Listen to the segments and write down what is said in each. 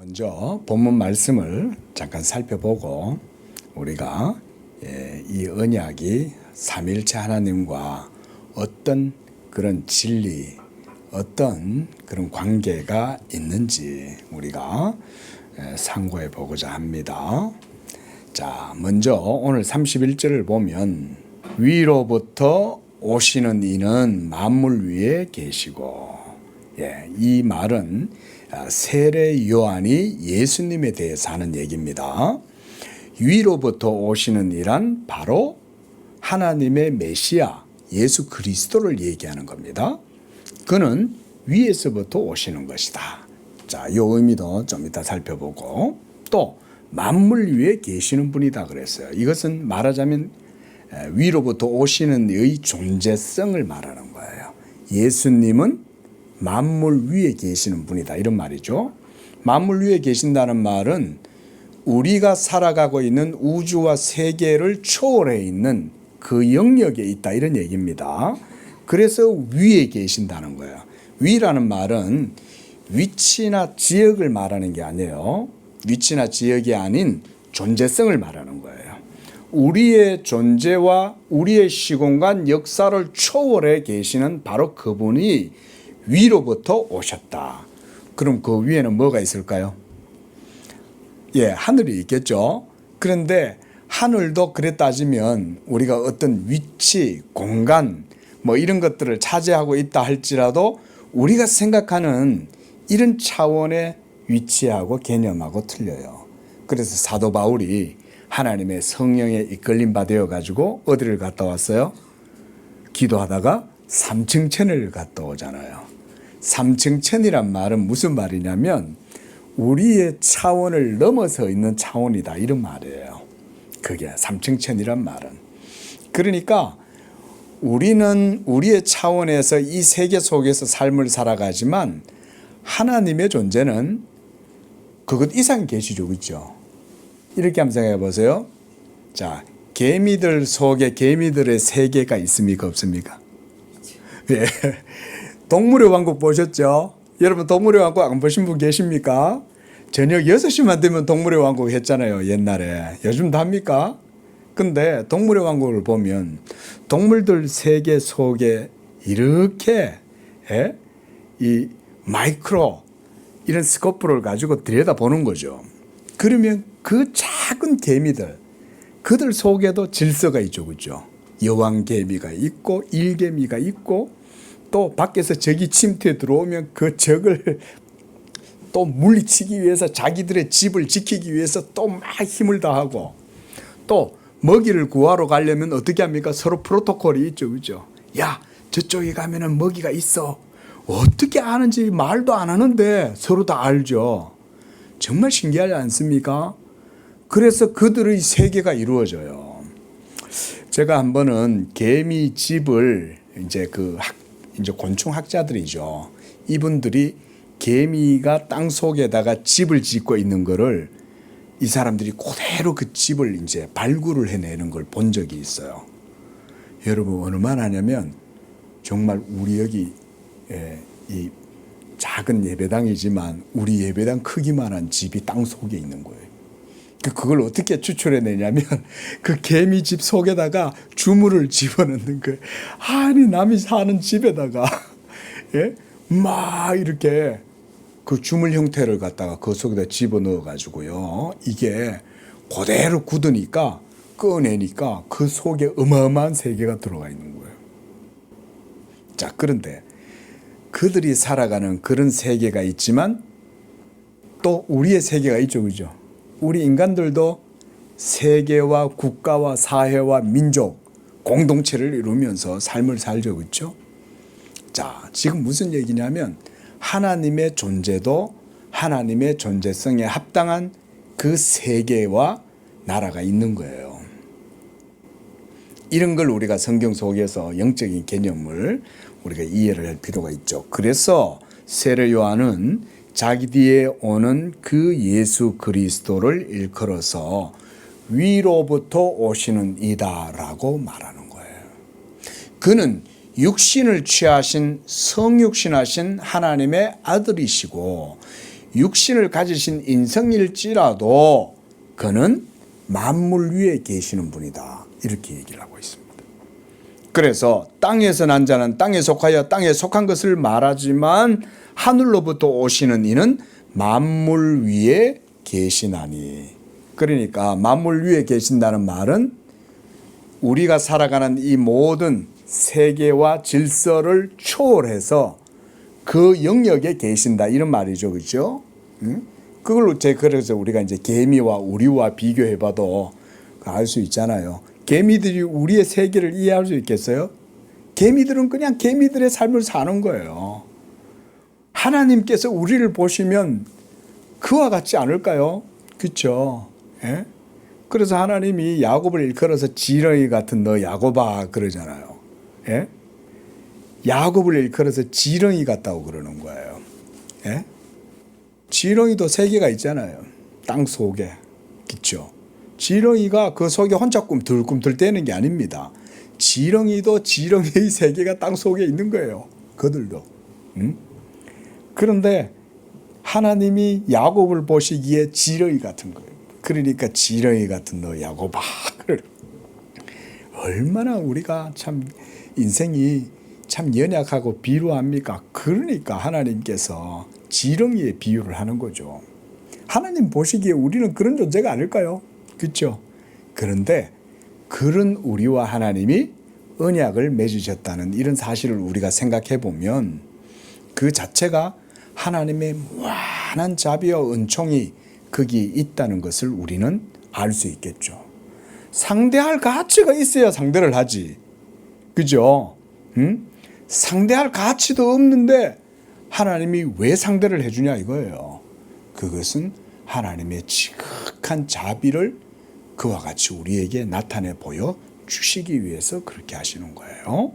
먼저 본문 말씀을 잠깐 살펴보고 우리가 이 언약이 삼위일체 하나님과 어떤 그런 진리, 어떤 그런 관계가 있는지 우리가 상고해 보고자 합니다. 자, 먼저 오늘 31절을 보면 위로부터 오시는 이는 만물 위에 계시고, 이 말은 세례 요한이 예수님에 대해서 하는 얘기입니다. 위로부터 오시는 이란 바로 하나님의 메시아 예수 그리스도를 얘기하는 겁니다. 그는 위에서부터 오시는 것이다. 자, 이 의미도 좀 이따 살펴보고, 또 만물 위에 계시는 분이다 그랬어요. 이것은 말하자면 위로부터 오시는 이의 존재성을 말하는 거예요. 예수님은 만물 위에 계시는 분이다, 이런 말이죠. 만물 위에 계신다는 말은 우리가 살아가고 있는 우주와 세계를 초월해 있는 그 영역에 있다, 이런 얘기입니다. 그래서 위에 계신다는 거예요. 위라는 말은 위치나 지역을 말하는 게 아니에요. 위치나 지역이 아닌 존재성을 말하는 거예요. 우리의 존재와 우리의 시공간 역사를 초월해 계시는 바로 그분이 위로부터 오셨다. 그럼 그 위에는 뭐가 있을까요? 하늘이 있겠죠. 그런데 하늘도 그래 따지면 우리가 어떤 위치, 공간 뭐 이런 것들을 차지하고 있다 할지라도 우리가 생각하는 이런 차원의 위치하고 개념하고 틀려요. 그래서 사도 바울이 하나님의 성령에 이끌림 받아 가지고 어디를 갔다 왔어요? 기도하다가 삼층천을 갔다 오잖아요. 삼층천이란 말은 무슨 말이냐면 우리의 차원을 넘어서 있는 차원이다, 이런 말이에요. 그게 삼층천이란 말은. 그러니까 우리는 우리의 차원에서 이 세계 속에서 삶을 살아가지만 하나님의 존재는 그것 이상 계시죠, 그렇죠? 이렇게 한번 생각해 보세요. 자, 개미들 속에 개미들의 세계가 있습니까, 없습니까? 예. 동물의 왕국 보셨죠? 여러분 동물의 왕국 안 보신 분 계십니까? 저녁 6시만 되면 동물의 왕국 했잖아요, 옛날에. 요즘도 합니까? 근데 동물의 왕국을 보면 동물들 세계 속에 이렇게 이 마이크로 이런 스코프를 가지고 들여다보는 거죠. 그러면 그 작은 개미들, 그들 속에도 질서가 있죠, 그렇죠? 여왕개미가 있고 일개미가 있고, 또 밖에서 적이 침투해 들어오면 그 적을 또 물리치기 위해서 자기들의 집을 지키기 위해서 또 막 힘을 다하고, 또 먹이를 구하러 가려면 어떻게 합니까? 서로 프로토콜이 있죠, 그죠? 야, 저쪽에 가면은 먹이가 있어. 어떻게 아는지 말도 안 하는데 서로 다 알죠. 정말 신기하지 않습니까? 그래서 그들의 세계가 이루어져요. 제가 한 번은 개미 집을 이제 곤충 학자들이죠. 이분들이 개미가 땅 속에다가 집을 짓고 있는 거를 이 사람들이 그대로 그 집을 이제 발굴을 해내는 걸 본 적이 있어요. 여러분 얼마나 하냐면 정말 우리 여기 이 작은 예배당이지만 우리 예배당 크기만한 집이 땅 속에 있는 거예요. 그걸 어떻게 추출해내냐면 그 개미집 속에다가 주물을 집어넣는 거예요. 아니 남이 사는 집에다가 막 이렇게 그 주물 형태를 갖다가 그 속에다 집어넣어 가지고요. 이게 그대로 굳으니까 꺼내니까 그 속에 어마어마한 세계가 들어가 있는 거예요. 자, 그런데 그들이 살아가는 그런 세계가 있지만 또 우리의 세계가 있죠, 그죠? 우리 인간들도 세계와 국가와 사회와 민족, 공동체를 이루면서 삶을 살죠, 그렇죠? 자, 지금 무슨 얘기냐면 하나님의 존재도 하나님의 존재성에 합당한 그 세계와 나라가 있는 거예요. 이런 걸 우리가 성경 속에서 영적인 개념을 우리가 이해를 할 필요가 있죠. 그래서 세례 요한은 자기 뒤에 오는 그 예수 그리스도를 일컬어서 위로부터 오시는 이다라고 말하는 거예요. 그는 육신을 취하신 성육신하신 하나님의 아들이시고 육신을 가지신 인성일지라도 그는 만물 위에 계시는 분이다. 이렇게 얘기를 하고 있습니다. 그래서 땅에서 난 자는 땅에 속하여 땅에 속한 것을 말하지만 하늘로부터 오시는 이는 만물 위에 계시나니. 그러니까 만물 위에 계신다는 말은 우리가 살아가는 이 모든 세계와 질서를 초월해서 그 영역에 계신다 이런 말이죠, 그렇죠? 그걸로 그래서 우리가 이제 개미와 우리와 비교해봐도 알 수 있잖아요. 개미들이 우리의 세계를 이해할 수 있겠어요? 개미들은 그냥 개미들의 삶을 사는 거예요. 하나님께서 우리를 보시면 그와 같지 않을까요? 그렇죠? 예? 그래서 하나님이 야곱을 일컬어서 지렁이 같은 너 야곱아 그러잖아요. 예? 야곱을 일컬어서 지렁이 같다고 그러는 거예요. 예? 지렁이도 세계가 있잖아요. 땅 속에. 그렇죠? 지렁이가 그 속에 혼자 꿈틀꿈틀대는 게 아닙니다. 지렁이도 지렁이의 세계가 땅 속에 있는 거예요. 그들도. 그런데 하나님이 야곱을 보시기에 지렁이 같은 거예요. 그러니까 지렁이 같은 너 야곱아. 얼마나 우리가 참 인생이 참 연약하고 비루합니까? 그러니까 하나님께서 지렁이의 비유를 하는 거죠. 하나님 보시기에 우리는 그런 존재가 아닐까요? 그렇죠? 그런데 그런 우리와 하나님이 언약을 맺으셨다는 이런 사실을 우리가 생각해 보면 그 자체가 하나님의 무한한 자비와 은총이 거기 있다는 것을 우리는 알 수 있겠죠. 상대할 가치가 있어야 상대를 하지. 그죠? 상대할 가치도 없는데 하나님이 왜 상대를 해주냐 이거예요. 그것은 하나님의 지극한 자비를 그와 같이 우리에게 나타내 보여 주시기 위해서 그렇게 하시는 거예요.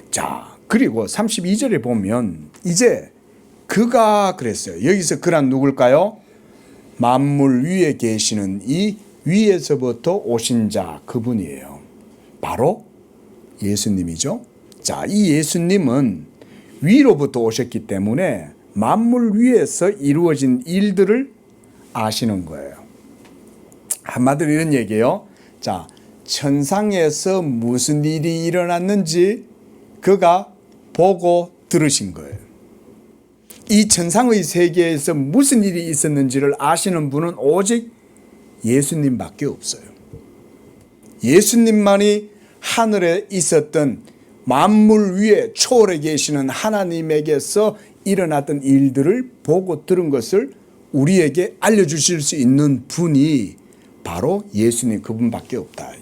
자, 그리고 32절에 보면 이제 그가 그랬어요. 여기서 그란 누굴까요? 만물 위에 계시는 이 위에서부터 오신 자 그분이에요. 바로 예수님이죠. 자, 이 예수님은 위로부터 오셨기 때문에 만물 위에서 이루어진 일들을 아시는 거예요. 한마디로 이런 얘기예요. 자, 천상에서 무슨 일이 일어났는지 그가 보고 들으신 거예요. 이 천상의 세계에서 무슨 일이 있었는지를 아시는 분은 오직 예수님밖에 없어요. 예수님만이 하늘에 있었던 만물 위에 초월해 계시는 하나님에게서 일어났던 일들을 보고 들은 것을 우리에게 알려주실 수 있는 분이 바로 예수님 그분밖에 없다.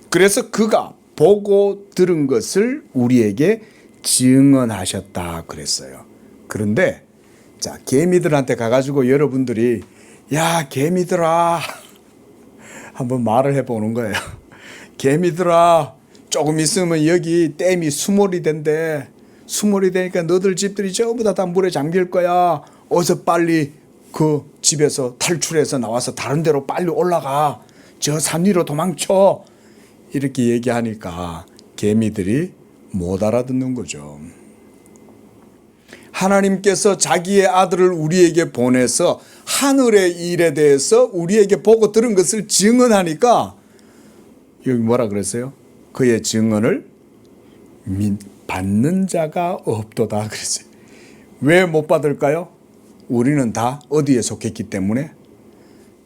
그래서 그가 보고 들은 것을 우리에게 증언하셨다 그랬어요. 그런데 자, 개미들한테 가가지고 여러분들이 야 개미들아 한번 말을 해보는 거예요. 개미들아 조금 있으면 여기 댐이 수몰이 된대. 수몰이 되니까 너들 집들이 전부 다 물에 잠길 거야. 어서 빨리 그 집에서 탈출해서 나와서 다른 데로 빨리 올라가. 저 산 위로 도망쳐. 이렇게 얘기하니까 개미들이 못 알아듣는 거죠. 하나님께서 자기의 아들을 우리에게 보내서 하늘의 일에 대해서 우리에게 보고 들은 것을 증언하니까 여기 뭐라 그랬어요? 그의 증언을 받는 자가 없도다 그랬어요. 왜 못 받을까요? 우리는 다 어디에 속했기 때문에?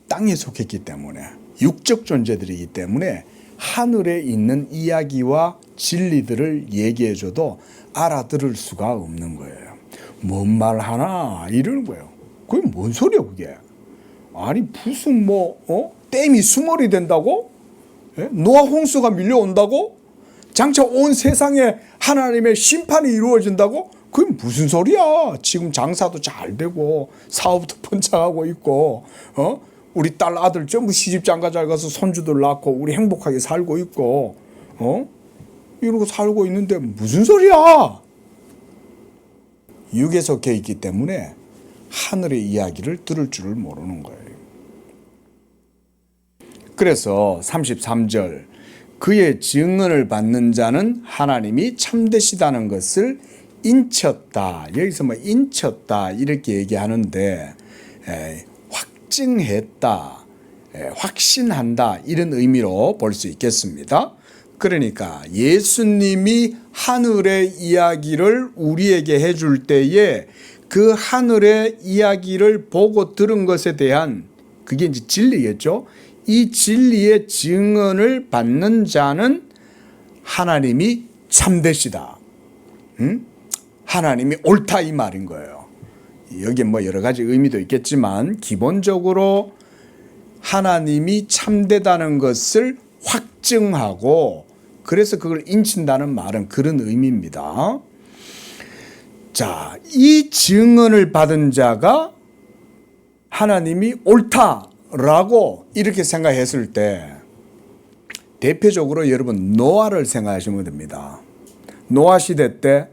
땅에 속했기 때문에, 육적 존재들이기 때문에 하늘에 있는 이야기와 진리들을 얘기해줘도 알아들을 수가 없는 거예요. 뭔 말 하나 이러는 거예요. 그게 뭔 소리야 그게? 아니 무슨 댐이 수몰이 된다고? 노아 홍수가 밀려온다고? 장차 온 세상에 하나님의 심판이 이루어진다고? 그게 무슨 소리야? 지금 장사도 잘 되고 사업도 번창하고 있고 우리 딸 아들 전부 시집 장가 잘 가서 손주들 낳고 우리 행복하게 살고 있고 이러고 살고 있는데 무슨 소리야? 육에 속해 있기 때문에 하늘의 이야기를 들을 줄을 모르는 거예요. 그래서 33절 그의 증언을 받는 자는 하나님이 참되시다는 것을 인쳤다. 여기서 뭐 인쳤다 이렇게 얘기하는데 확증했다, 확신한다 이런 의미로 볼 수 있겠습니다. 그러니까 예수님이 하늘의 이야기를 우리에게 해줄 때에 그 하늘의 이야기를 보고 들은 것에 대한 그게 이제 진리겠죠. 이 진리의 증언을 받는 자는 하나님이 참되시다. 하나님이 옳다 이 말인 거예요. 여기에 뭐 여러 가지 의미도 있겠지만 기본적으로 하나님이 참되다는 것을 확증하고 그래서 그걸 인친다는 말은 그런 의미입니다. 자, 이 증언을 받은 자가 하나님이 옳다라고 이렇게 생각했을 때 대표적으로 여러분 노아를 생각하시면 됩니다. 노아 시대 때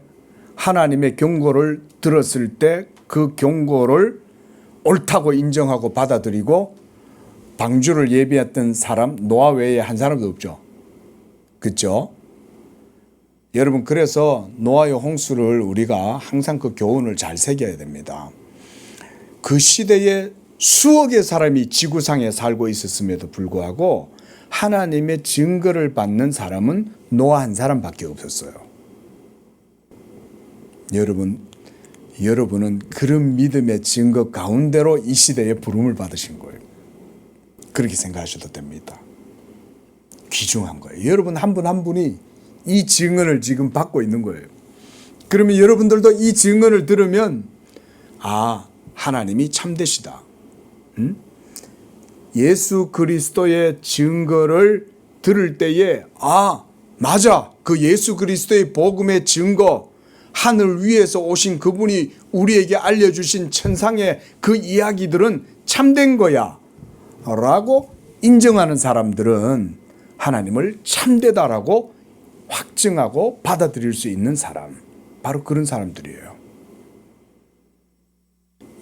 하나님의 경고를 들었을 때 그 경고를 옳다고 인정하고 받아들이고 방주를 예비했던 사람 노아 외에 한 사람도 없죠. 그렇죠? 여러분 그래서 노아의 홍수를 우리가 항상 그 교훈을 잘 새겨야 됩니다. 그 시대에 수억의 사람이 지구상에 살고 있었음에도 불구하고 하나님의 증거를 받는 사람은 노아 한 사람밖에 없었어요. 여러분은 그런 믿음의 증거 가운데로 이 시대에 부름을 받으신 거예요. 그렇게 생각하셔도 됩니다. 귀중한 거예요. 여러분 한 분 한 분이 이 증언을 지금 받고 있는 거예요. 그러면 여러분들도 이 증언을 들으면 하나님이 참되시다. 예수 그리스도의 증거를 들을 때에 맞아. 그 예수 그리스도의 복음의 증거 하늘 위에서 오신 그분이 우리에게 알려주신 천상의 그 이야기들은 참된 거야 라고 인정하는 사람들은 하나님을 참되다라고 확증하고 받아들일 수 있는 사람, 바로 그런 사람들이에요.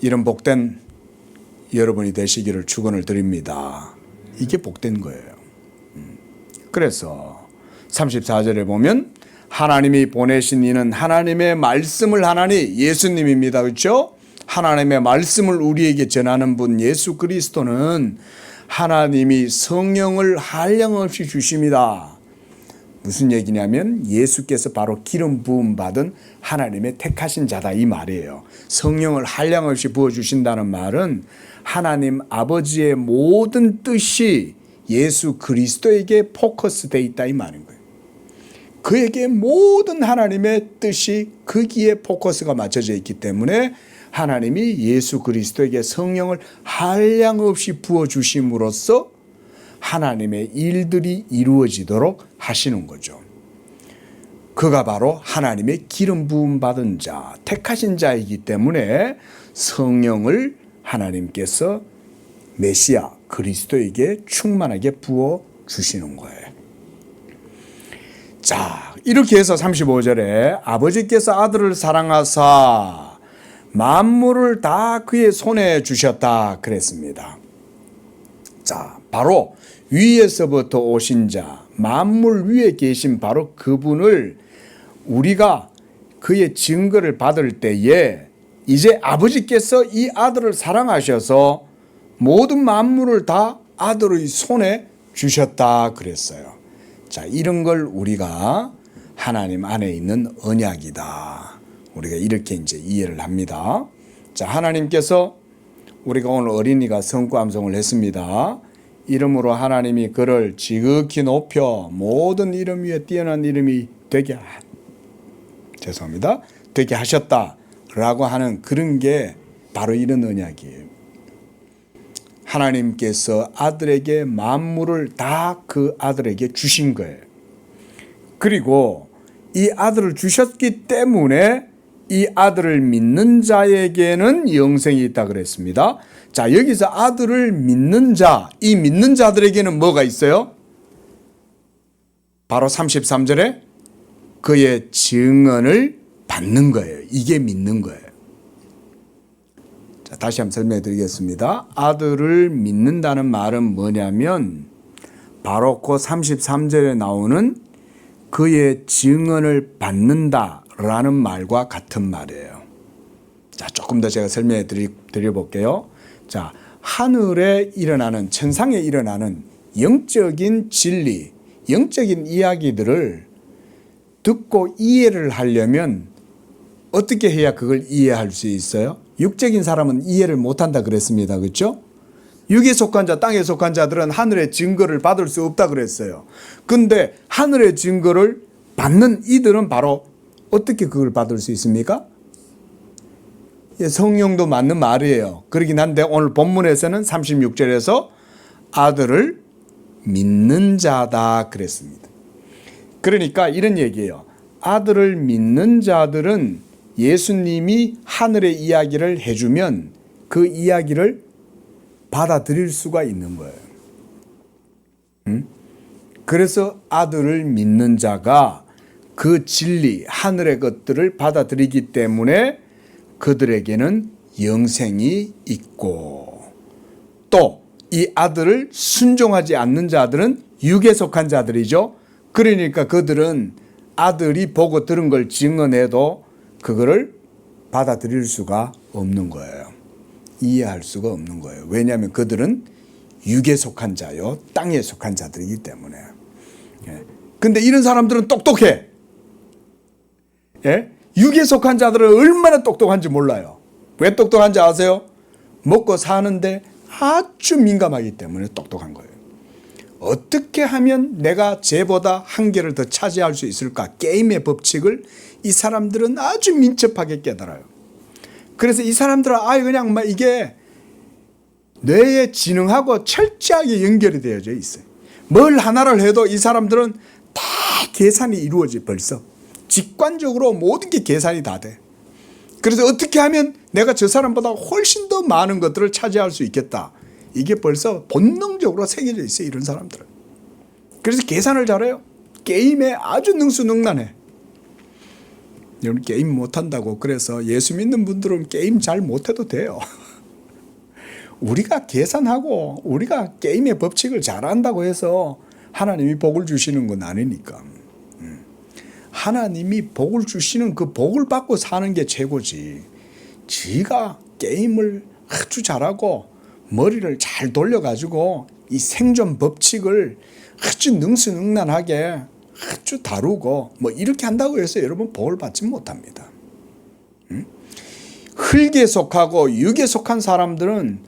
이런 복된 여러분이 되시기를 축원을 드립니다. 이게 복된 거예요. 그래서 34절에 보면 하나님이 보내신 이는 하나님의 말씀을 하나니 예수님입니다. 그렇죠? 하나님의 말씀을 우리에게 전하는 분 예수 그리스도는 하나님이 성령을 한량없이 주십니다. 무슨 얘기냐면 예수께서 바로 기름 부음 받은 하나님의 택하신 자다 이 말이에요. 성령을 한량없이 부어주신다는 말은 하나님 아버지의 모든 뜻이 예수 그리스도에게 포커스되어 있다 이 말인 거예요. 그에게 모든 하나님의 뜻이 거기에 포커스가 맞춰져 있기 때문에 하나님이 예수 그리스도에게 성령을 한량없이 부어주심으로써 하나님의 일들이 이루어지도록 하시는 거죠. 그가 바로 하나님의 기름 부음 받은 자, 택하신 자이기 때문에 성령을 하나님께서 메시아 그리스도에게 충만하게 부어주시는 거예요. 자, 이렇게 해서 35절에 아버지께서 아들을 사랑하사 만물을 다 그의 손에 주셨다 그랬습니다. 자, 바로 위에서부터 오신 자, 만물 위에 계신 바로 그분을 우리가 그의 증거를 받을 때에 이제 아버지께서 이 아들을 사랑하셔서 모든 만물을 다 아들의 손에 주셨다 그랬어요. 자, 이런 걸 우리가 하나님 안에 있는 언약이다. 우리가 이렇게 이제 이해를 합니다. 자, 하나님께서 우리가 오늘 어린이가 성과암송을 했습니다. 이름으로 하나님이 그를 지극히 높여 모든 이름 위에 뛰어난 이름이 되게 하셨다라고 하는 그런 게 바로 이런 언약이에요. 하나님께서 아들에게 만물을 다 그 아들에게 주신 거예요. 그리고 이 아들을 주셨기 때문에 이 아들을 믿는 자에게는 영생이 있다 그랬습니다. 자, 여기서 아들을 믿는 자, 이 믿는 자들에게는 뭐가 있어요? 바로 33절에 그의 증언을 받는 거예요. 이게 믿는 거예요. 자, 다시 한번 설명해 드리겠습니다. 아들을 믿는다는 말은 뭐냐면 바로 그 33절에 나오는 그의 증언을 받는다 라는 말과 같은 말이에요. 자, 조금 더 제가 설명해 드려볼게요. 자, 하늘에 일어나는, 천상에 일어나는 영적인 진리, 영적인 이야기들을 듣고 이해를 하려면 어떻게 해야 그걸 이해할 수 있어요? 육적인 사람은 이해를 못한다 그랬습니다. 그렇죠? 육에 속한 자, 땅에 속한 자들은 하늘의 증거를 받을 수 없다 그랬어요. 근데 하늘의 증거를 받는 이들은 바로 어떻게 그걸 받을 수 있습니까? 성령도 맞는 말이에요. 그러긴 한데 오늘 본문에서는 36절에서 아들을 믿는 자다 그랬습니다. 그러니까 이런 얘기예요. 아들을 믿는 자들은 예수님이 하늘의 이야기를 해주면 그 이야기를 받아들일 수가 있는 거예요. 그래서 아들을 믿는 자가 그 진리, 하늘의 것들을 받아들이기 때문에 그들에게는 영생이 있고, 또 이 아들을 순종하지 않는 자들은 육에 속한 자들이죠. 그러니까 그들은 아들이 보고 들은 걸 증언해도 그거를 받아들일 수가 없는 거예요. 이해할 수가 없는 거예요. 왜냐하면 그들은 육에 속한 자요, 땅에 속한 자들이기 때문에. 근데 이런 사람들은 똑똑해. 예? 육에 속한 자들은 얼마나 똑똑한지 몰라요. 왜 똑똑한지 아세요? 먹고 사는데 아주 민감하기 때문에 똑똑한 거예요. 어떻게 하면 내가 쟤보다 한 개를 더 차지할 수 있을까? 게임의 법칙을 이 사람들은 아주 민첩하게 깨달아요. 그래서 이 사람들은 그냥 막 이게 뇌의 지능하고 철저하게 연결이 되어져 있어요. 뭘 하나를 해도 이 사람들은 다 계산이 이루어져 벌써. 직관적으로 모든 게 계산이 다 돼. 그래서 어떻게 하면 내가 저 사람보다 훨씬 더 많은 것들을 차지할 수 있겠다. 이게 벌써 본능적으로 새겨져 있어요, 이런 사람들은. 그래서 계산을 잘해요. 게임에 아주 능수능란해. 여러분 게임 못한다고 그래서 예수 믿는 분들은 게임 잘 못해도 돼요. 우리가 계산하고 우리가 게임의 법칙을 잘 안다고 해서 하나님이 복을 주시는 건 아니니까. 하나님이 복을 주시는 그 복을 받고 사는 게 최고지. 지가 게임을 아주 잘하고 머리를 잘 돌려가지고 이 생존 법칙을 아주 능수능란하게 아주 다루고 뭐 이렇게 한다고 해서 여러분 복을 받지 못합니다. 흙에 속하고 육에 속한 사람들은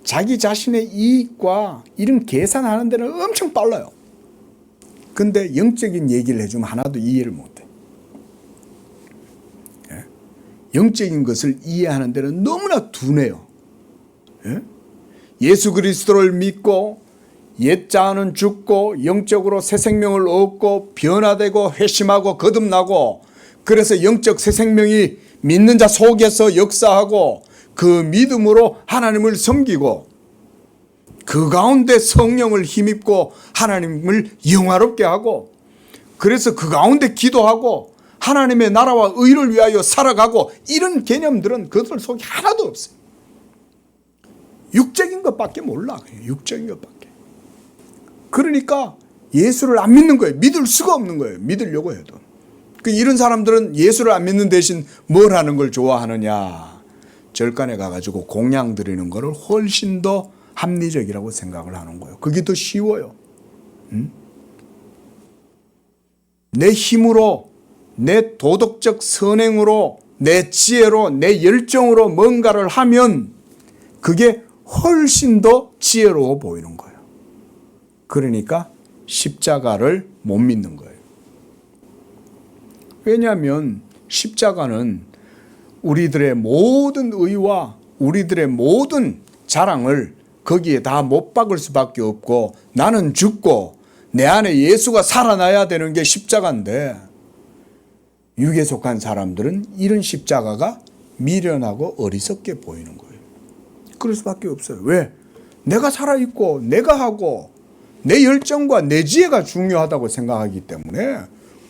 자기 자신의 이익과 이런 계산하는 데는 엄청 빨라요. 근데 영적인 얘기를 해주면 하나도 이해를 못해. 영적인 것을 이해하는 데는 너무나 둔해요. 예수 그리스도를 믿고 옛자는 죽고 영적으로 새 생명을 얻고 변화되고 회심하고 거듭나고, 그래서 영적 새 생명이 믿는 자 속에서 역사하고 그 믿음으로 하나님을 섬기고 그 가운데 성령을 힘입고 하나님을 영화롭게 하고, 그래서 그 가운데 기도하고 하나님의 나라와 의를 위하여 살아가고, 이런 개념들은 그들 속에 하나도 없어요. 육적인 것밖에 몰라. 육적인 것밖에. 그러니까 예수를 안 믿는 거예요. 믿을 수가 없는 거예요. 믿으려고 해도. 이런 사람들은 예수를 안 믿는 대신 뭘 하는 걸 좋아하느냐. 절간에 가가지고 공양 드리는 거를 훨씬 더 합리적이라고 생각을 하는 거예요. 그게 더 쉬워요. 내 힘으로, 내 도덕적 선행으로, 내 지혜로, 내 열정으로 뭔가를 하면 그게 훨씬 더 지혜로워 보이는 거예요. 그러니까 십자가를 못 믿는 거예요. 왜냐하면 십자가는 우리들의 모든 의와 우리들의 모든 자랑을 거기에 다 못 박을 수밖에 없고, 나는 죽고 내 안에 예수가 살아나야 되는 게 십자가인데, 육에 속한 사람들은 이런 십자가가 미련하고 어리석게 보이는 거예요. 그럴 수밖에 없어요. 왜? 내가 살아있고 내가 하고 내 열정과 내 지혜가 중요하다고 생각하기 때문에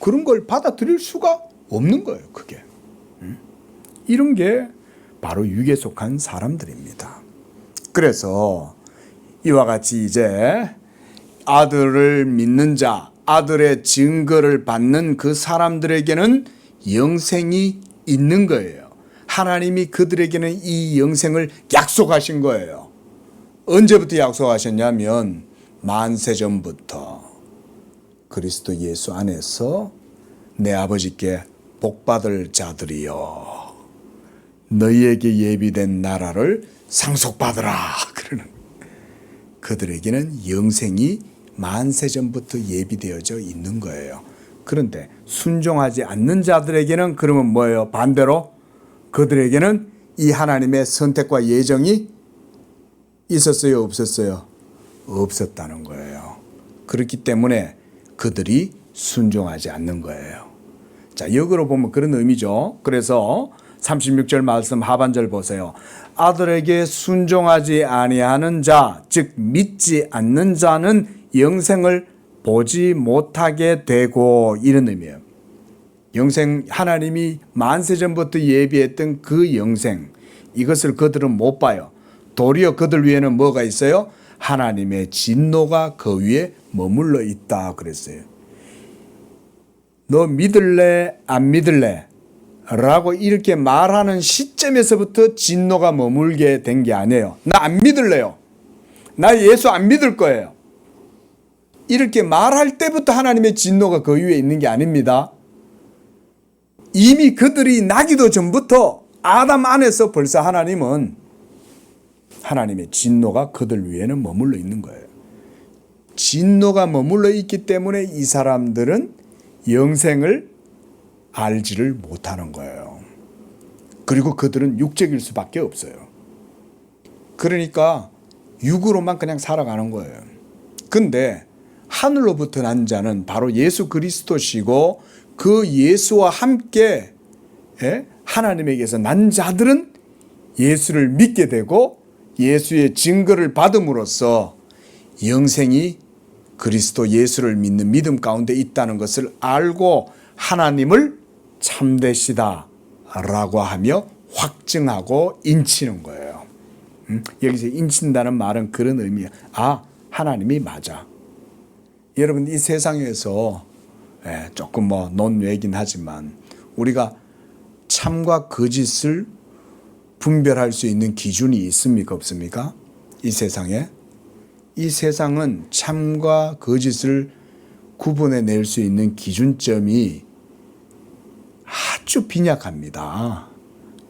그런 걸 받아들일 수가 없는 거예요. 그게. 이런 게 바로 육에 속한 사람들입니다. 그래서 이와 같이 이제 아들을 믿는 자, 아들의 증거를 받는 그 사람들에게는 영생이 있는 거예요. 하나님이 그들에게는 이 영생을 약속하신 거예요. 언제부터 약속하셨냐면 만세전부터 그리스도 예수 안에서 내 아버지께 복받을 자들이여 너희에게 예비된 나라를 상속받으라 그러는 그들에게는 영생이 만세전부터 예비되어져 있는 거예요. 그런데 순종하지 않는 자들에게는 그러면 뭐예요? 반대로 그들에게는 이 하나님의 선택과 예정이 있었어요? 없었어요? 없었다는 거예요. 그렇기 때문에 그들이 순종하지 않는 거예요. 자, 역으로 보면 그런 의미죠. 그래서 36절 말씀 하반절 보세요. 아들에게 순종하지 아니하는 자, 즉 믿지 않는 자는 영생을 보지 못하게 되고 이런 의미예요. 영생, 하나님이 만세전부터 예비했던 그 영생, 이것을 그들은 못 봐요. 도리어 그들 위에는 뭐가 있어요? 하나님의 진노가 그 위에 머물러 있다 그랬어요. 너 믿을래? 안 믿을래? 라고 이렇게 말하는 시점에서부터 진노가 머물게 된 게 아니에요. 나 안 믿을래요. 나 예수 안 믿을 거예요. 이렇게 말할 때부터 하나님의 진노가 그 위에 있는 게 아닙니다. 이미 그들이 나기도 전부터 아담 안에서 벌써 하나님은 하나님의 진노가 그들 위에는 머물러 있는 거예요. 진노가 머물러 있기 때문에 이 사람들은 영생을 알지를 못하는 거예요. 그리고 그들은 육적일 수밖에 없어요. 그러니까 육으로만 그냥 살아가는 거예요. 근데 하늘로부터 난 자는 바로 예수 그리스도시고 그 예수와 함께 하나님에게서 난 자들은 예수를 믿게 되고 예수의 증거를 받음으로써 영생이 그리스도 예수를 믿는 믿음 가운데 있다는 것을 알고 하나님을 참되시다라고 하며 확증하고 인치는 거예요. 여기서 인친다는 말은 그런 의미예요. 아, 하나님이 맞아. 여러분 이 세상에서 조금 논외긴 하지만 우리가 참과 거짓을 분별할 수 있는 기준이 있습니까? 없습니까? 이 세상에? 이 세상은 참과 거짓을 구분해낼 수 있는 기준점이 아주 빈약합니다.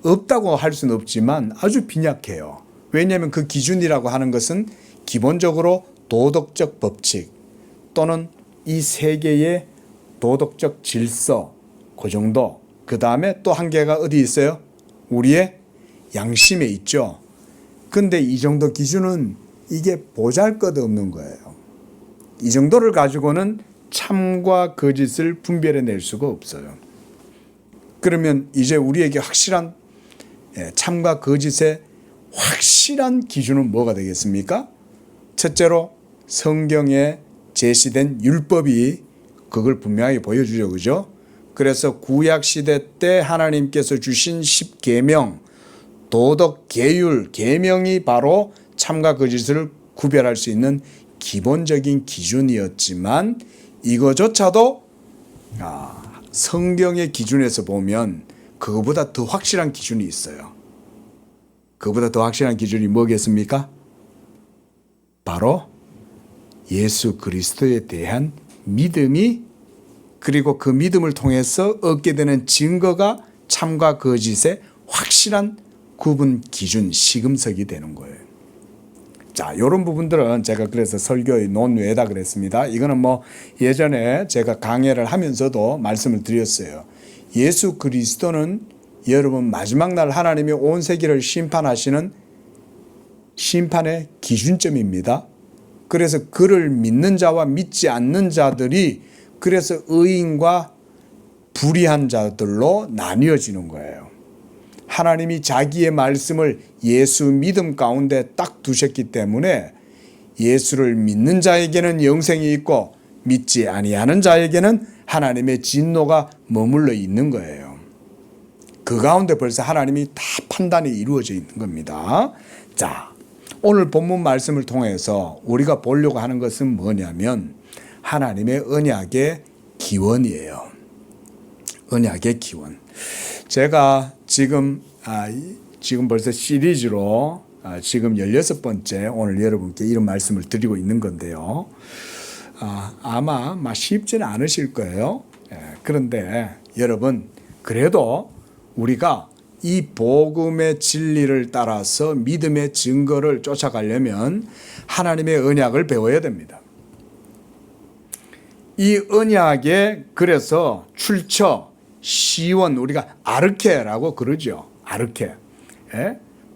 없다고 할 수는 없지만 아주 빈약해요. 왜냐하면 그 기준이라고 하는 것은 기본적으로 도덕적 법칙 또는 이 세계의 도덕적 질서 그 정도. 그 다음에 또 한 개가 어디 있어요? 우리의 양심에 있죠. 근데 이 정도 기준은 이게 보잘것없는 거예요. 이 정도를 가지고는 참과 거짓을 분별해낼 수가 없어요. 그러면 이제 우리에게 확실한 참과 거짓의 확실한 기준은 뭐가 되겠습니까? 첫째로 성경에 제시된 율법이 그걸 분명하게 보여주죠. 그죠? 그래서 구약시대 때 하나님께서 주신 10계명, 도덕 계율, 계명이 바로 참과 거짓을 구별할 수 있는 기본적인 기준이었지만 이거조차도 성경의 기준에서 보면 그거보다 더 확실한 기준이 있어요. 그거보다 더 확실한 기준이 뭐겠습니까? 바로 예수 그리스도에 대한 믿음이 그리고 그 믿음을 통해서 얻게 되는 증거가 참과 거짓의 확실한 구분 기준 시금석이 되는 거예요. 자, 이런 부분들은 제가 그래서 설교의 논외다 그랬습니다. 이거는 예전에 제가 강해를 하면서도 말씀을 드렸어요. 예수 그리스도는 여러분 마지막 날 하나님이 온 세계를 심판하시는 심판의 기준점입니다. 그래서 그를 믿는 자와 믿지 않는 자들이 그래서 의인과 불의한 자들로 나뉘어지는 거예요. 하나님이 자기의 말씀을 예수 믿음 가운데 딱 두셨기 때문에 예수를 믿는 자에게는 영생이 있고 믿지 아니하는 자에게는 하나님의 진노가 머물러 있는 거예요. 그 가운데 벌써 하나님이 다 판단이 이루어져 있는 겁니다. 자, 오늘 본문 말씀을 통해서 우리가 보려고 하는 것은 뭐냐면 하나님의 언약의 기원이에요. 언약의 기원. 제가 지금 벌써 시리즈로 지금 16번째 오늘 여러분께 이런 말씀을 드리고 있는 건데요. 아마 쉽지는 않으실 거예요. 그런데 여러분, 그래도 우리가 이 복음의 진리를 따라서 믿음의 증거를 쫓아가려면 하나님의 언약을 배워야 됩니다. 이 언약에 그래서 출처, 시원, 우리가 아르케라고 그러죠. 아르케.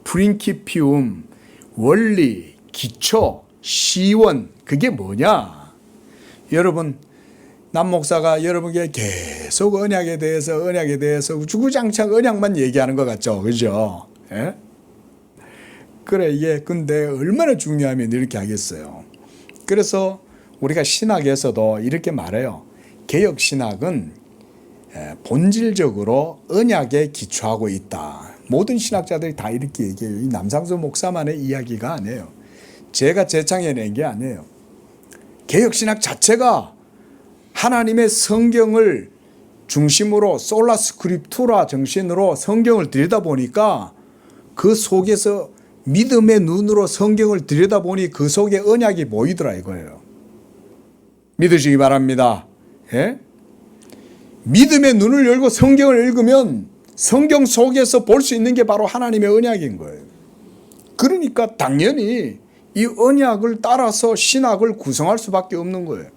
프린키피움, 원리, 기초, 시원, 그게 뭐냐? 여러분, 남 목사가 여러분께 계속 언약에 대해서 주구장창 언약만 얘기하는 것 같죠? 그죠? 그래, 이게 근데 얼마나 중요하면 이렇게 하겠어요. 그래서 우리가 신학에서도 이렇게 말해요. 개혁 신학은 본질적으로 언약에 기초하고 있다. 모든 신학자들이 다 이렇게 얘기해요. 이 남상수 목사만의 이야기가 아니에요. 제가 재창해낸 게 아니에요. 개혁 신학 자체가 하나님의 성경을 중심으로 솔라 스크립투라 정신으로 성경을 들여다보니까 그 속에서 믿음의 눈으로 성경을 들여다보니 그 속에 언약이 보이더라 이거예요. 믿으시기 바랍니다. 믿음의 눈을 열고 성경을 읽으면 성경 속에서 볼 수 있는 게 바로 하나님의 언약인 거예요. 그러니까 당연히 이 언약을 따라서 신학을 구성할 수밖에 없는 거예요.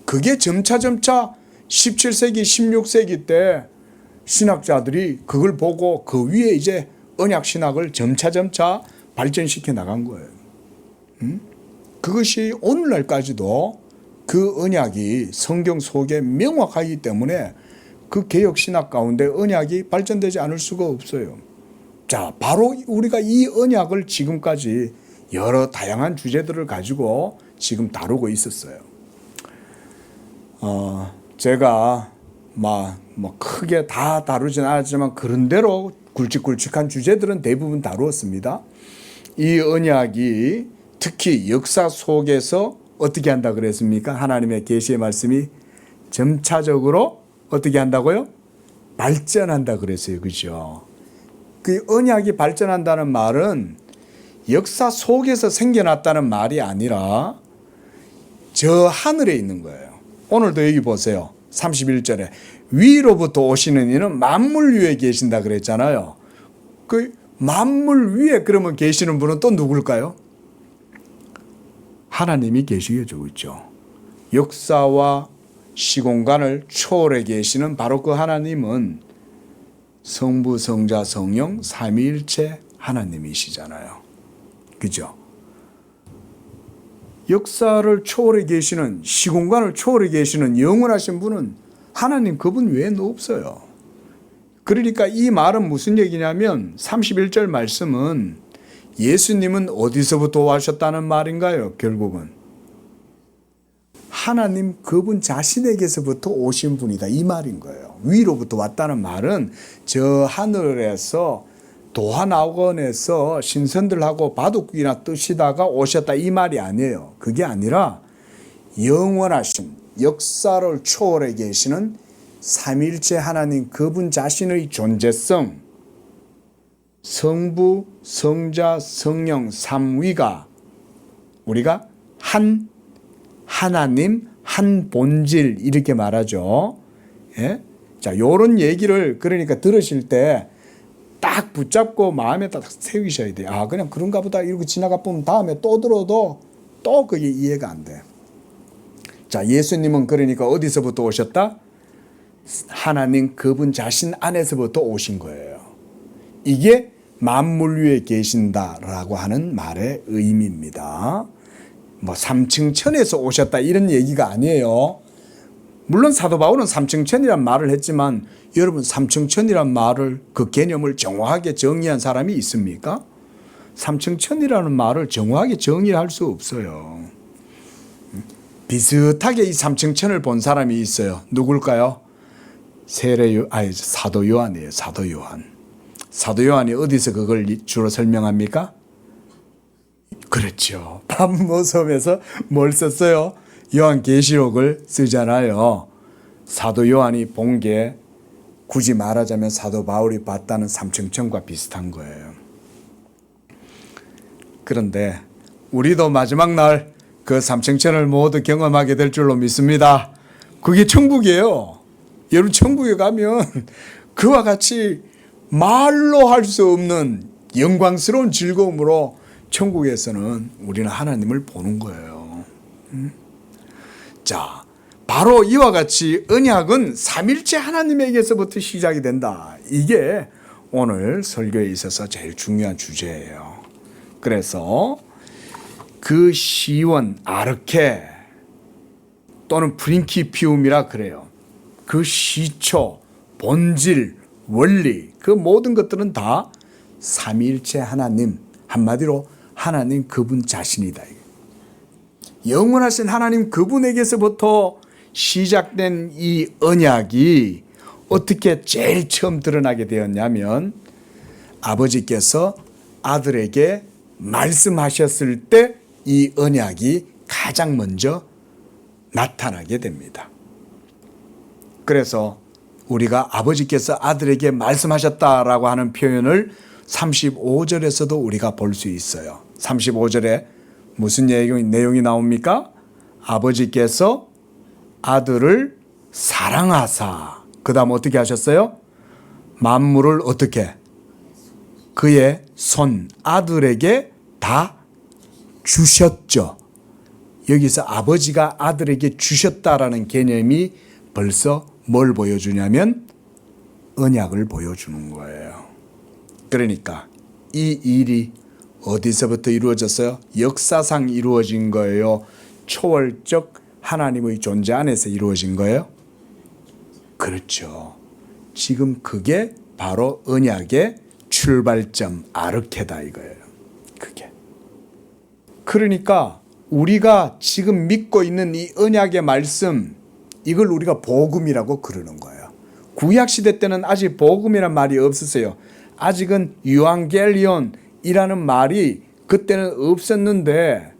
그게 점차 17세기, 16세기 때 신학자들이 그걸 보고 그 위에 이제 언약 신학을 점차 발전시켜 나간 거예요. 그것이 오늘날까지도 그 언약이 성경 속에 명확하기 때문에 그 개혁 신학 가운데 언약이 발전되지 않을 수가 없어요. 자, 바로 우리가 이 언약을 지금까지 여러 다양한 주제들을 가지고 지금 다루고 있었어요. 제가 크게 다 다루진 않았지만 그런대로 굵직굵직한 주제들은 대부분 다루었습니다. 이 언약이 특히 역사 속에서 어떻게 한다 그랬습니까? 하나님의 계시의 말씀이 점차적으로 어떻게 한다고요? 발전한다 그랬어요. 그죠? 그 언약이 발전한다는 말은 역사 속에서 생겨났다는 말이 아니라 저 하늘에 있는 거예요. 오늘도 여기 보세요. 31절에 위로부터 오시는 이는 만물 위에 계신다 그랬잖아요. 그 만물 위에 그러면 계시는 분은 또 누굴까요? 하나님이 계시겠죠. 그렇죠? 역사와 시공간을 초월해 계시는 바로 그 하나님은 성부, 성자, 성령 삼위일체 하나님이시잖아요. 그죠? 역사를 초월해 계시는, 시공간을 초월해 계시는 영원하신 분은 하나님 그분 외에는 없어요. 그러니까 이 말은 무슨 얘기냐면 31절 말씀은 예수님은 어디서부터 오셨다는 말인가요? 결국은 하나님 그분 자신에게서부터 오신 분이다 이 말인 거예요. 위로부터 왔다는 말은 저 하늘에서 도하나원에서 신선들하고 바둑이나 뜨시다가 오셨다 이 말이 아니에요. 그게 아니라 영원하신 역사를 초월해 계시는 삼위일체 하나님 그분 자신의 존재성, 성부, 성자, 성령 삼위가 우리가 한 하나님, 한 본질 이렇게 말하죠. 예? 자, 요런 얘기를 그러니까 들으실 때 딱 붙잡고 마음에 딱 새기셔야 돼요. 아, 그냥 그런가 보다 이러고 지나가 보면 다음에 또 들어도 또 그게 이해가 안 돼. 자, 예수님은 그러니까 어디서부터 오셨다? 하나님 그분 자신 안에서부터 오신 거예요. 이게 만물 위에 계신다라고 하는 말의 의미입니다. 삼층천에서 오셨다 이런 얘기가 아니에요. 물론 사도 바울은 삼층천이란 말을 했지만 여러분 삼층천이란 말을 그 개념을 정확하게 정의한 사람이 있습니까? 삼층천이라는 말을 정확하게 정의할 수 없어요. 비슷하게 이 삼층천을 본 사람이 있어요. 누굴까요? 사도 요한이에요. 사도 요한. 사도 요한이 어디서 그걸 주로 설명합니까? 그렇죠. patmos섬에서 뭘 썼어요? 요한계시록을 쓰잖아요. 사도 요한이 본 게 굳이 말하자면 사도 바울이 봤다는 삼층천과 비슷한 거예요. 그런데 우리도 마지막 날 그 삼층천을 모두 경험하게 될 줄로 믿습니다. 그게 천국이에요. 여러분, 천국에 가면 그와 같이 말로 할 수 없는 영광스러운 즐거움으로 천국에서는 우리는 하나님을 보는 거예요. 자, 바로 이와 같이 언약은 삼일째 하나님에게서부터 시작이 된다. 이게 오늘 설교에 있어서 제일 중요한 주제예요. 그래서 그 시원 아르케 또는 프린키피움이라 그래요. 그 시초, 본질, 원리, 그 모든 것들은 다 삼위일체 하나님, 한마디로 하나님 그분 자신이다. 영원하신 하나님 그분에게서부터 시작된 이 언약이 어떻게 제일 처음 드러나게 되었냐면 아버지께서 아들에게 말씀하셨을 때 이 언약이 가장 먼저 나타나게 됩니다. 그래서 우리가 아버지께서 아들에게 말씀하셨다라고 하는 표현을 35절에서도 우리가 볼 수 있어요. 35절에 무슨 내용이 나옵니까? 아버지께서 아들을 사랑하사, 그 다음 어떻게 하셨어요? 만물을 어떻게? 그의 손 아들에게 다 주셨죠. 여기서 아버지가 아들에게 주셨다라는 개념이 벌써 뭘 보여주냐면 언약을 보여주는 거예요. 그러니까 이 일이 어디서부터 이루어졌어요? 역사상 이루어진 거예요? 초월적 하나님의 존재 안에서 이루어진 거예요? 그렇죠. 지금 그게 바로 언약의 출발점 아르케다 이거예요. 그게. 그러니까 우리가 지금 믿고 있는 이 언약의 말씀, 이걸 우리가 복음이라고 그러는 거예요. 구약시대 때는 아직 복음이란 말이 없었어요. 아직은 유앙겔리온이라는 말이 그때는 없었는데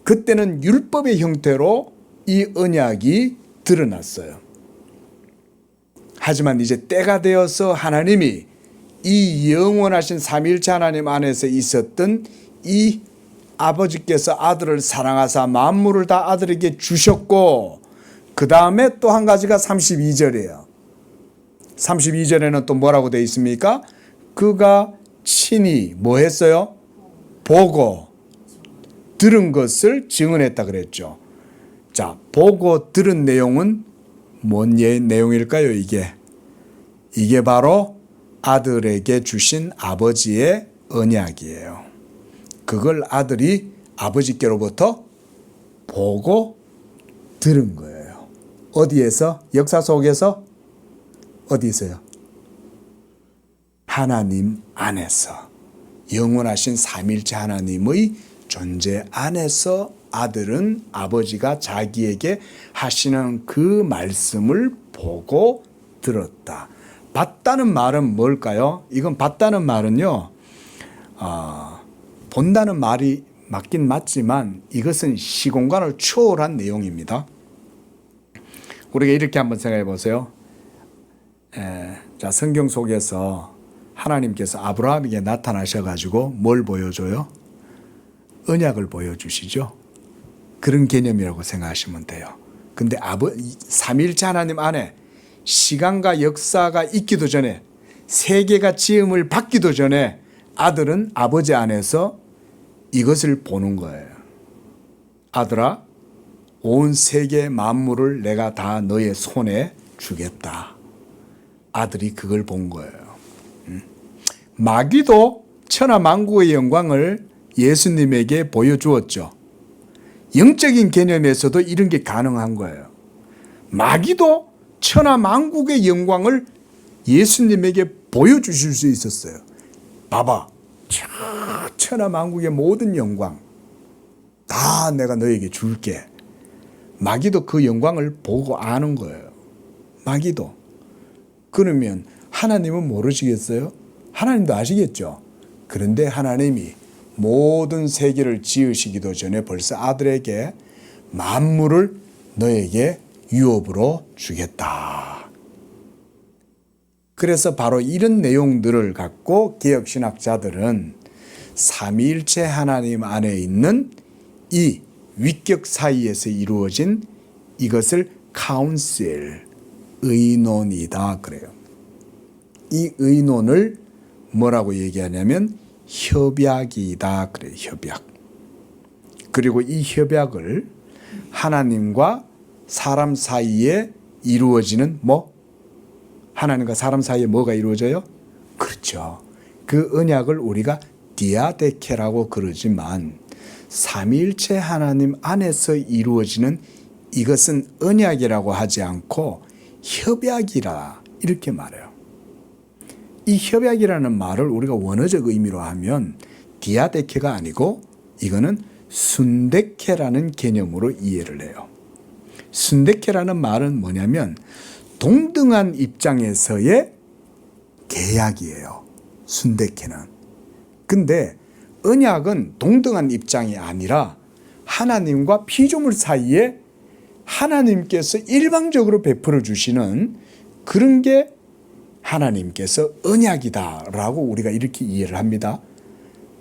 그때는 율법의 형태로 이 언약이 드러났어요. 하지만 이제 때가 되어서 하나님이 이 영원하신 삼위일체 하나님 안에서 있었던 이 아버지께서 아들을 사랑하사 만물을 다 아들에게 주셨고 그 다음에 또 한 가지가 32절이에요. 32절에는 또 뭐라고 되어 있습니까? 그가 친히 뭐 했어요? 보고 들은 것을 증언했다 그랬죠. 자, 보고 들은 내용은 뭔 내용일까요? 이게 바로 아들에게 주신 아버지의 언약이에요. 그걸 아들이 아버지께로부터 보고 들은 거예요. 어디에서? 역사 속에서? 어디서요? 하나님 안에서, 영원하신 삼위일체 하나님의 존재 안에서 아들은 아버지가 자기에게 하시는 그 말씀을 보고 들었다. 봤다는 말은 뭘까요? 이건 봤다는 말은요, 본다는 말이 맞긴 맞지만 이것은 시공간을 초월한 내용입니다. 우리가 이렇게 한번 생각해 보세요. 자, 성경 속에서 하나님께서 아브라함에게 나타나셔가지고 뭘 보여줘요? 언약을 보여주시죠. 그런 개념이라고 생각하시면 돼요. 근데 삼위일체 하나님 안에 시간과 역사가 있기도 전에, 세계가 지음을 받기도 전에 아들은 아버지 안에서 이것을 보는 거예요. 아들아, 온 세계 만물을 내가 다 너의 손에 주겠다. 아들이 그걸 본 거예요. 마귀도 천하만국의 영광을 예수님에게 보여주었죠. 영적인 개념에서도 이런 게 가능한 거예요. 마귀도 천하만국의 영광을 예수님에게 보여주실 수 있었어요. 봐봐, 천하만국의 모든 영광 다 내가 너에게 줄게. 마귀도 그 영광을 보고 아는 거예요. 마귀도. 그러면 하나님은 모르시겠어요? 하나님도 아시겠죠? 그런데 하나님이 모든 세계를 지으시기도 전에 벌써 아들에게 만물을 너에게 유업으로 주겠다. 그래서 바로 이런 내용들을 갖고 개혁신학자들은 삼위일체 하나님 안에 있는 이 위격 사이에서 이루어진 이것을 카운셀, 의논이다 그래요. 이 의논을 뭐라고 얘기하냐면 협약이다 그래요. 협약. 그리고 이 협약을 하나님과 사람 사이에 이루어지는 하나님과 사람 사이에 뭐가 이루어져요? 그렇죠. 그 언약을 우리가 디아데케라고 그러지만 삼위일체 하나님 안에서 이루어지는 이것은 언약이라고 하지 않고 협약이라 이렇게 말해요. 이 협약이라는 말을 우리가 원어적 의미로 하면 디아데케가 아니고 이거는 순데케라는 개념으로 이해를 해요. 순데케라는 말은 뭐냐면 동등한 입장에서의 계약이에요. 순데케는. 근데 언약은 동등한 입장이 아니라 하나님과 피조물 사이에 하나님께서 일방적으로 베풀어 주시는 그런 게 하나님께서 언약이다라고 우리가 이렇게 이해를 합니다.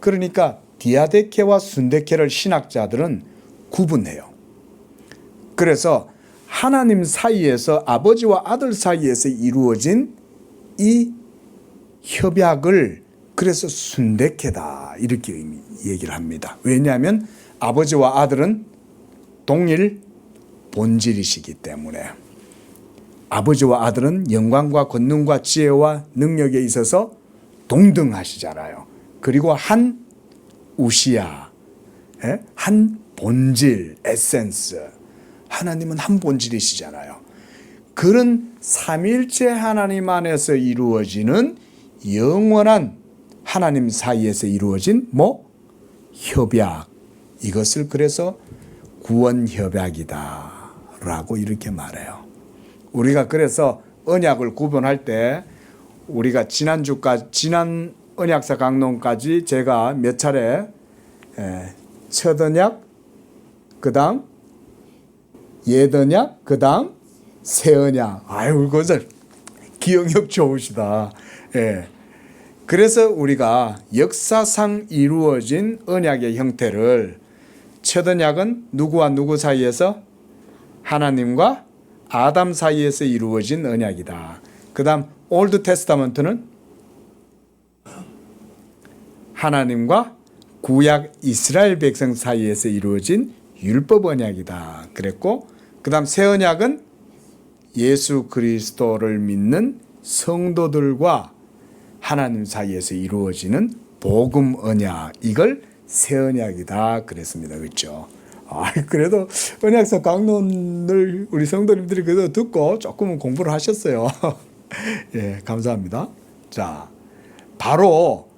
그러니까 디아데케와 순데케를 신학자들은 구분해요. 그래서 하나님 사이에서 아버지와 아들 사이에서 이루어진 이 협약을 그래서 순데케다 이렇게 얘기를 합니다. 왜냐하면 아버지와 아들은 동일 본질이시기 때문에 아버지와 아들은 영광과 권능과 지혜와 능력에 있어서 동등하시잖아요. 그리고 한 우시야, 한 본질, 에센스. 하나님은 한 본질이시잖아요. 그런 삼위일체 하나님 안에서 이루어지는 영원한 하나님 사이에서 이루어진 협약. 이것을 그래서 구원협약이다라고 이렇게 말해요. 우리가 그래서 언약을 구분할 때 우리가 지난 언약사 강론까지 제가 몇 차례 첫 언약, 그 다음 옛언약, 그 다음 새언약. 아유, 그것을 기억력 좋으시다. 그래서 우리가 역사상 이루어진 언약의 형태를 첫 언약은 누구와 누구 사이에서? 하나님과 아담 사이에서 이루어진 언약이다. 그 다음 올드 테스타먼트는 하나님과 구약 이스라엘 백성 사이에서 이루어진 율법 언약이다 그랬고, 그 다음 새 언약은 예수 그리스도를 믿는 성도들과 하나님 사이에서 이루어지는 복음 언약, 이걸 새 언약이다 그랬습니다. 그렇죠? 그래도 언약서 강론을 우리 성도님들이 그래도 듣고 조금은 공부를 하셨어요. 예, 감사합니다. 자, 바로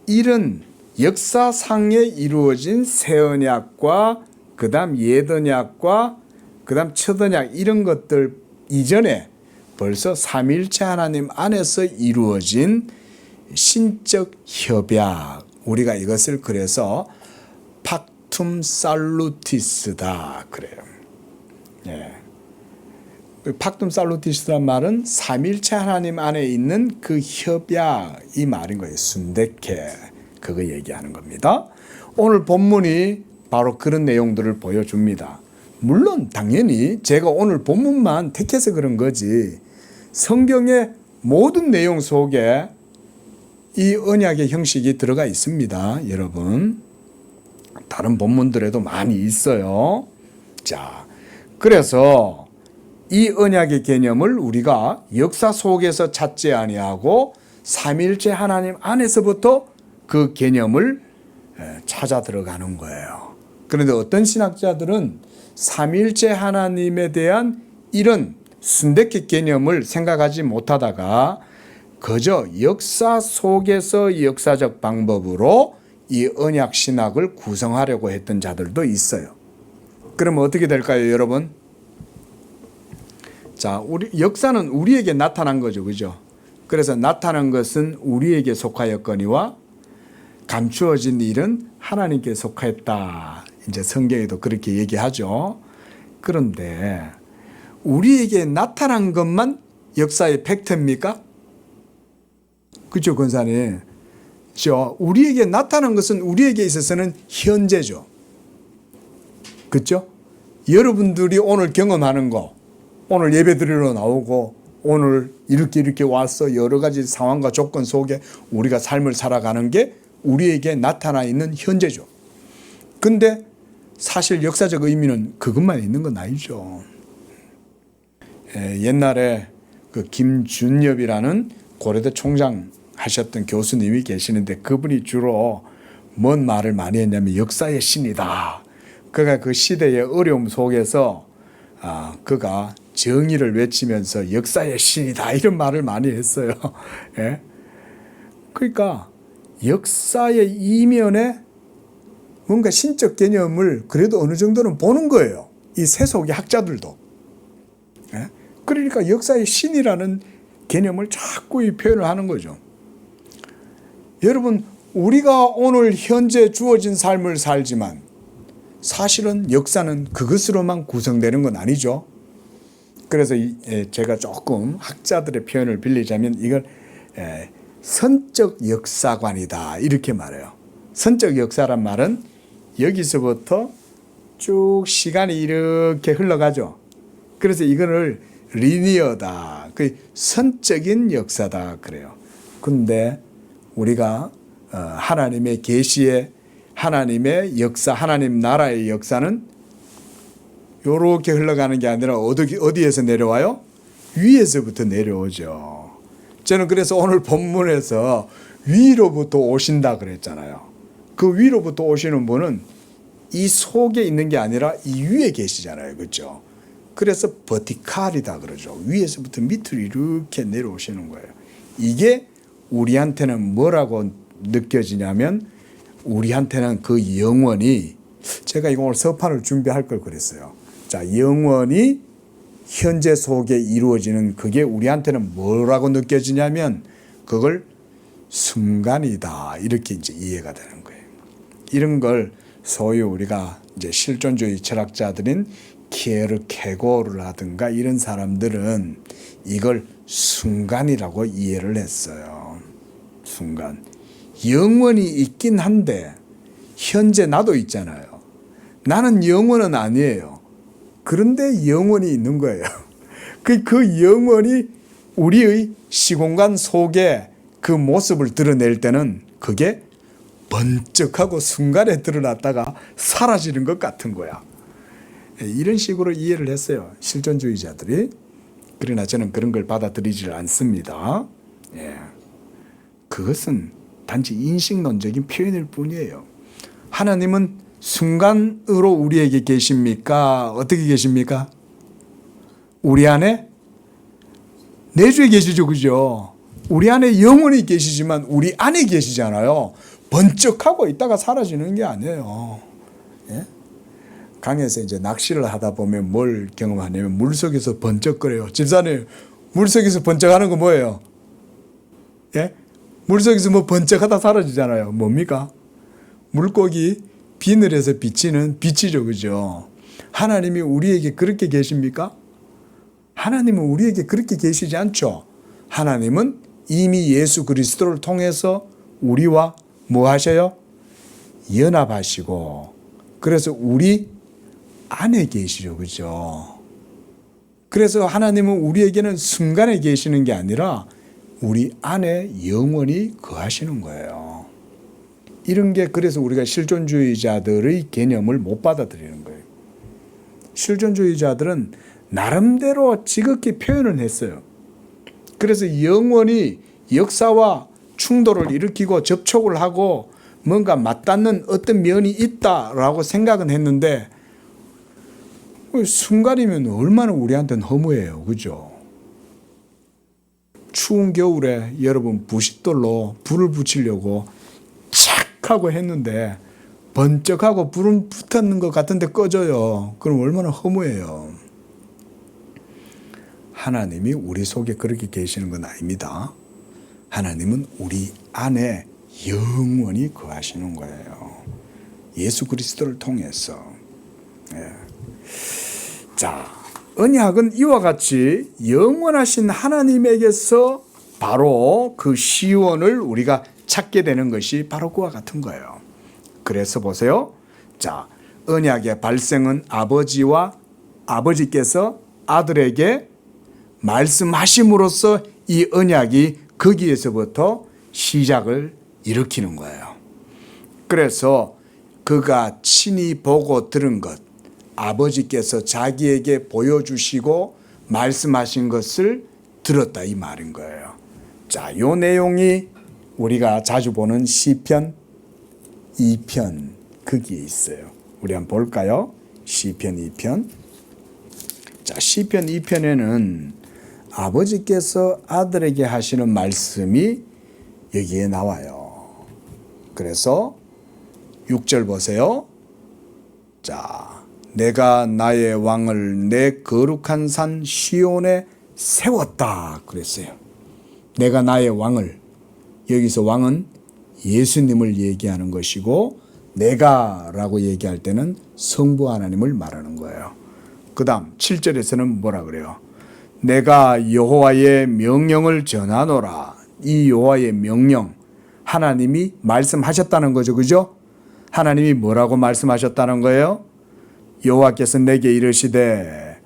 이런 역사상에 이루어진 새 언약과 그 다음 옛 언약과 그 다음 첫 언약, 이런 것들 이전에 벌써 삼위일체 하나님 안에서 이루어진 신적 협약, 우리가 이것을 그래서 팍툼 살루티스다 그래요. 예. 팍툼 살루티스라는 말은 삼위일체 하나님 안에 있는 그 협약, 이 말인 거예요. 순데케, 그거 얘기하는 겁니다. 오늘 본문이 바로 그런 내용들을 보여줍니다. 물론 당연히 제가 오늘 본문만 택해서 그런 거지 성경의 모든 내용 속에 이 언약의 형식이 들어가 있습니다. 여러분, 다른 본문들에도 많이 있어요. 자, 그래서 이 언약의 개념을 우리가 역사 속에서 찾지 아니하고 삼위일체 하나님 안에서부터 그 개념을 찾아 들어가는 거예요. 그런데 어떤 신학자들은 삼위일체 하나님에 대한 이런 순데케 개념을 생각하지 못하다가 그저 역사 속에서 역사적 방법으로 이 언약 신학을 구성하려고 했던 자들도 있어요. 그러면 어떻게 될까요, 여러분? 자, 역사는 우리에게 나타난 거죠, 그죠? 그래서 나타난 것은 우리에게 속하였거니와 감추어진 일은 하나님께 속하였다. 이제 성경에도 그렇게 얘기하죠. 그런데 우리에게 나타난 것만 역사의 팩트입니까? 그렇죠, 권사님? 우리에게 나타난 것은 우리에게 있어서는 현재죠. 그렇죠? 여러분들이 오늘 경험하는 거, 오늘 예배드리러 나오고 오늘 이렇게 와서 여러 가지 상황과 조건 속에 우리가 삶을 살아가는 게 우리에게 나타나 있는 현재죠. 근데 사실 역사적 의미는 그것만 있는 건 아니죠. 옛날에 그 김준엽이라는 고려대 총장 하셨던 교수님이 계시는데 그분이 주로 뭔 말을 많이 했냐면 역사의 신이다. 그가 그 시대의 어려움 속에서 그가 정의를 외치면서 역사의 신이다 이런 말을 많이 했어요. 예? 그러니까 역사의 이면에 뭔가 신적 개념을 그래도 어느 정도는 보는 거예요. 이 세속의 학자들도. 예? 그러니까 역사의 신이라는 개념을 자꾸 이 표현을 하는 거죠. 여러분, 우리가 오늘 현재 주어진 삶을 살지만 사실은 역사는 그것으로만 구성되는 건 아니죠. 그래서 제가 조금 학자들의 표현을 빌리자면 이걸 선적 역사관이다 이렇게 말해요. 선적 역사란 말은 여기서부터 쭉 시간이 이렇게 흘러가죠. 그래서 이거를 리니어다, 그 선적인 역사다 그래요. 근데 우리가 하나님의 계시의 하나님의 역사, 하나님 나라의 역사는 이렇게 흘러가는 게 아니라 어디에서 내려와요? 위에서부터 내려오죠. 저는 그래서 오늘 본문에서 위로부터 오신다 그랬잖아요. 그 위로부터 오시는 분은 이 속에 있는 게 아니라 이 위에 계시잖아요. 그렇죠? 그래서 버티칼이다 그러죠. 위에서부터 밑으로 이렇게 내려오시는 거예요. 이게 우리한테는 뭐라고 느껴지냐면 우리한테는 그 영원히, 제가 이거 오늘 서판을 준비할 걸 그랬어요. 자, 영원히 현재 속에 이루어지는 그게 우리한테는 뭐라고 느껴지냐면 그걸 순간이다 이렇게 이제 이해가 되는 거예요. 이런 걸 소위 우리가 이제 실존주의 철학자들인 키에르케고르라든가 이런 사람들은 이걸 순간이라고 이해를 했어요. 순간. 영원이 있긴 한데 현재 나도 있잖아요. 나는 영원은 아니에요. 그런데 영원이 있는 거예요. 그 영원이 우리의 시공간 속에 그 모습을 드러낼 때는 그게 번쩍하고 순간에 드러났다가 사라지는 것 같은 거야. 이런 식으로 이해를 했어요. 실존주의자들이. 그러나 저는 그런 걸 받아들이질 않습니다. 그것은 단지 인식론적인 표현일 뿐이에요. 하나님은 순간으로 우리에게 계십니까? 어떻게 계십니까? 우리 안에 내주에 계시죠, 그죠? 우리 안에 영원히 계시지만 우리 안에 계시잖아요. 번쩍하고 있다가 사라지는 게 아니에요. 예? 강에서 이제 낚시를 하다 보면 뭘 경험하냐면 물속에서 번쩍거려요. 집사님, 물속에서 번쩍하는 거 뭐예요? 예? 물속에서 뭐 번쩍하다 사라지잖아요. 뭡니까? 물고기 비늘에서 비치는 빛이죠, 그죠? 하나님이 우리에게 그렇게 계십니까? 하나님은 우리에게 그렇게 계시지 않죠. 하나님은 이미 예수 그리스도를 통해서 우리와 뭐 하셔요? 연합하시고, 그래서 우리 안에 계시죠, 그죠? 그래서 하나님은 우리에게는 순간에 계시는 게 아니라 우리 안에 영원히 거하시는 거예요. 이런 게 그래서 우리가 실존주의자들의 개념을 못 받아들이는 거예요. 실존주의자들은 나름대로 지극히 표현을 했어요. 그래서 영원히 역사와 충돌을 일으키고 접촉을 하고 뭔가 맞닿는 어떤 면이 있다라고 생각은 했는데 순간이면 얼마나 우리한테는 허무해요. 그죠? 추운 겨울에 여러분 부싯돌로 불을 붙이려고 착 하고 했는데 번쩍하고 불은 붙었는 것 같은데 꺼져요. 그럼 얼마나 허무해요. 하나님이 우리 속에 그렇게 계시는 건 아닙니다. 하나님은 우리 안에 영원히 거하시는 거예요. 예수 그리스도를 통해서. 자, 언약은 이와 같이 영원하신 하나님에게서 바로 그 시원을 우리가 찾게 되는 것이 바로 그와 같은 거예요. 그래서 보세요. 자, 언약의 발생은 아버지께서 아들에게 말씀하심으로써 이 언약이 거기에서부터 시작을 일으키는 거예요. 그래서 그가 친히 보고 들은 것, 아버지께서 자기에게 보여주시고 말씀하신 것을 들었다 이 말인 거예요. 자, 요 내용이 우리가 자주 보는 시편 2편 거기에 있어요. 우리 한번 볼까요? 시편 2편. 자, 시편 2편에는 아버지께서 아들에게 하시는 말씀이 여기에 나와요. 그래서 6절 보세요. 자, 내가 나의 왕을 내 거룩한 산 시온에 세웠다 그랬어요. 내가 나의 왕을, 여기서 왕은 예수님을 얘기하는 것이고 내가라고 얘기할 때는 성부 하나님을 말하는 거예요. 그 다음 7절에서는 뭐라 그래요? 내가 여호와의 명령을 전하노라. 이 여호와의 명령, 하나님이 말씀하셨다는 거죠. 그죠? 하나님이 뭐라고 말씀하셨다는 거예요? 여호와께서 내게 이르시되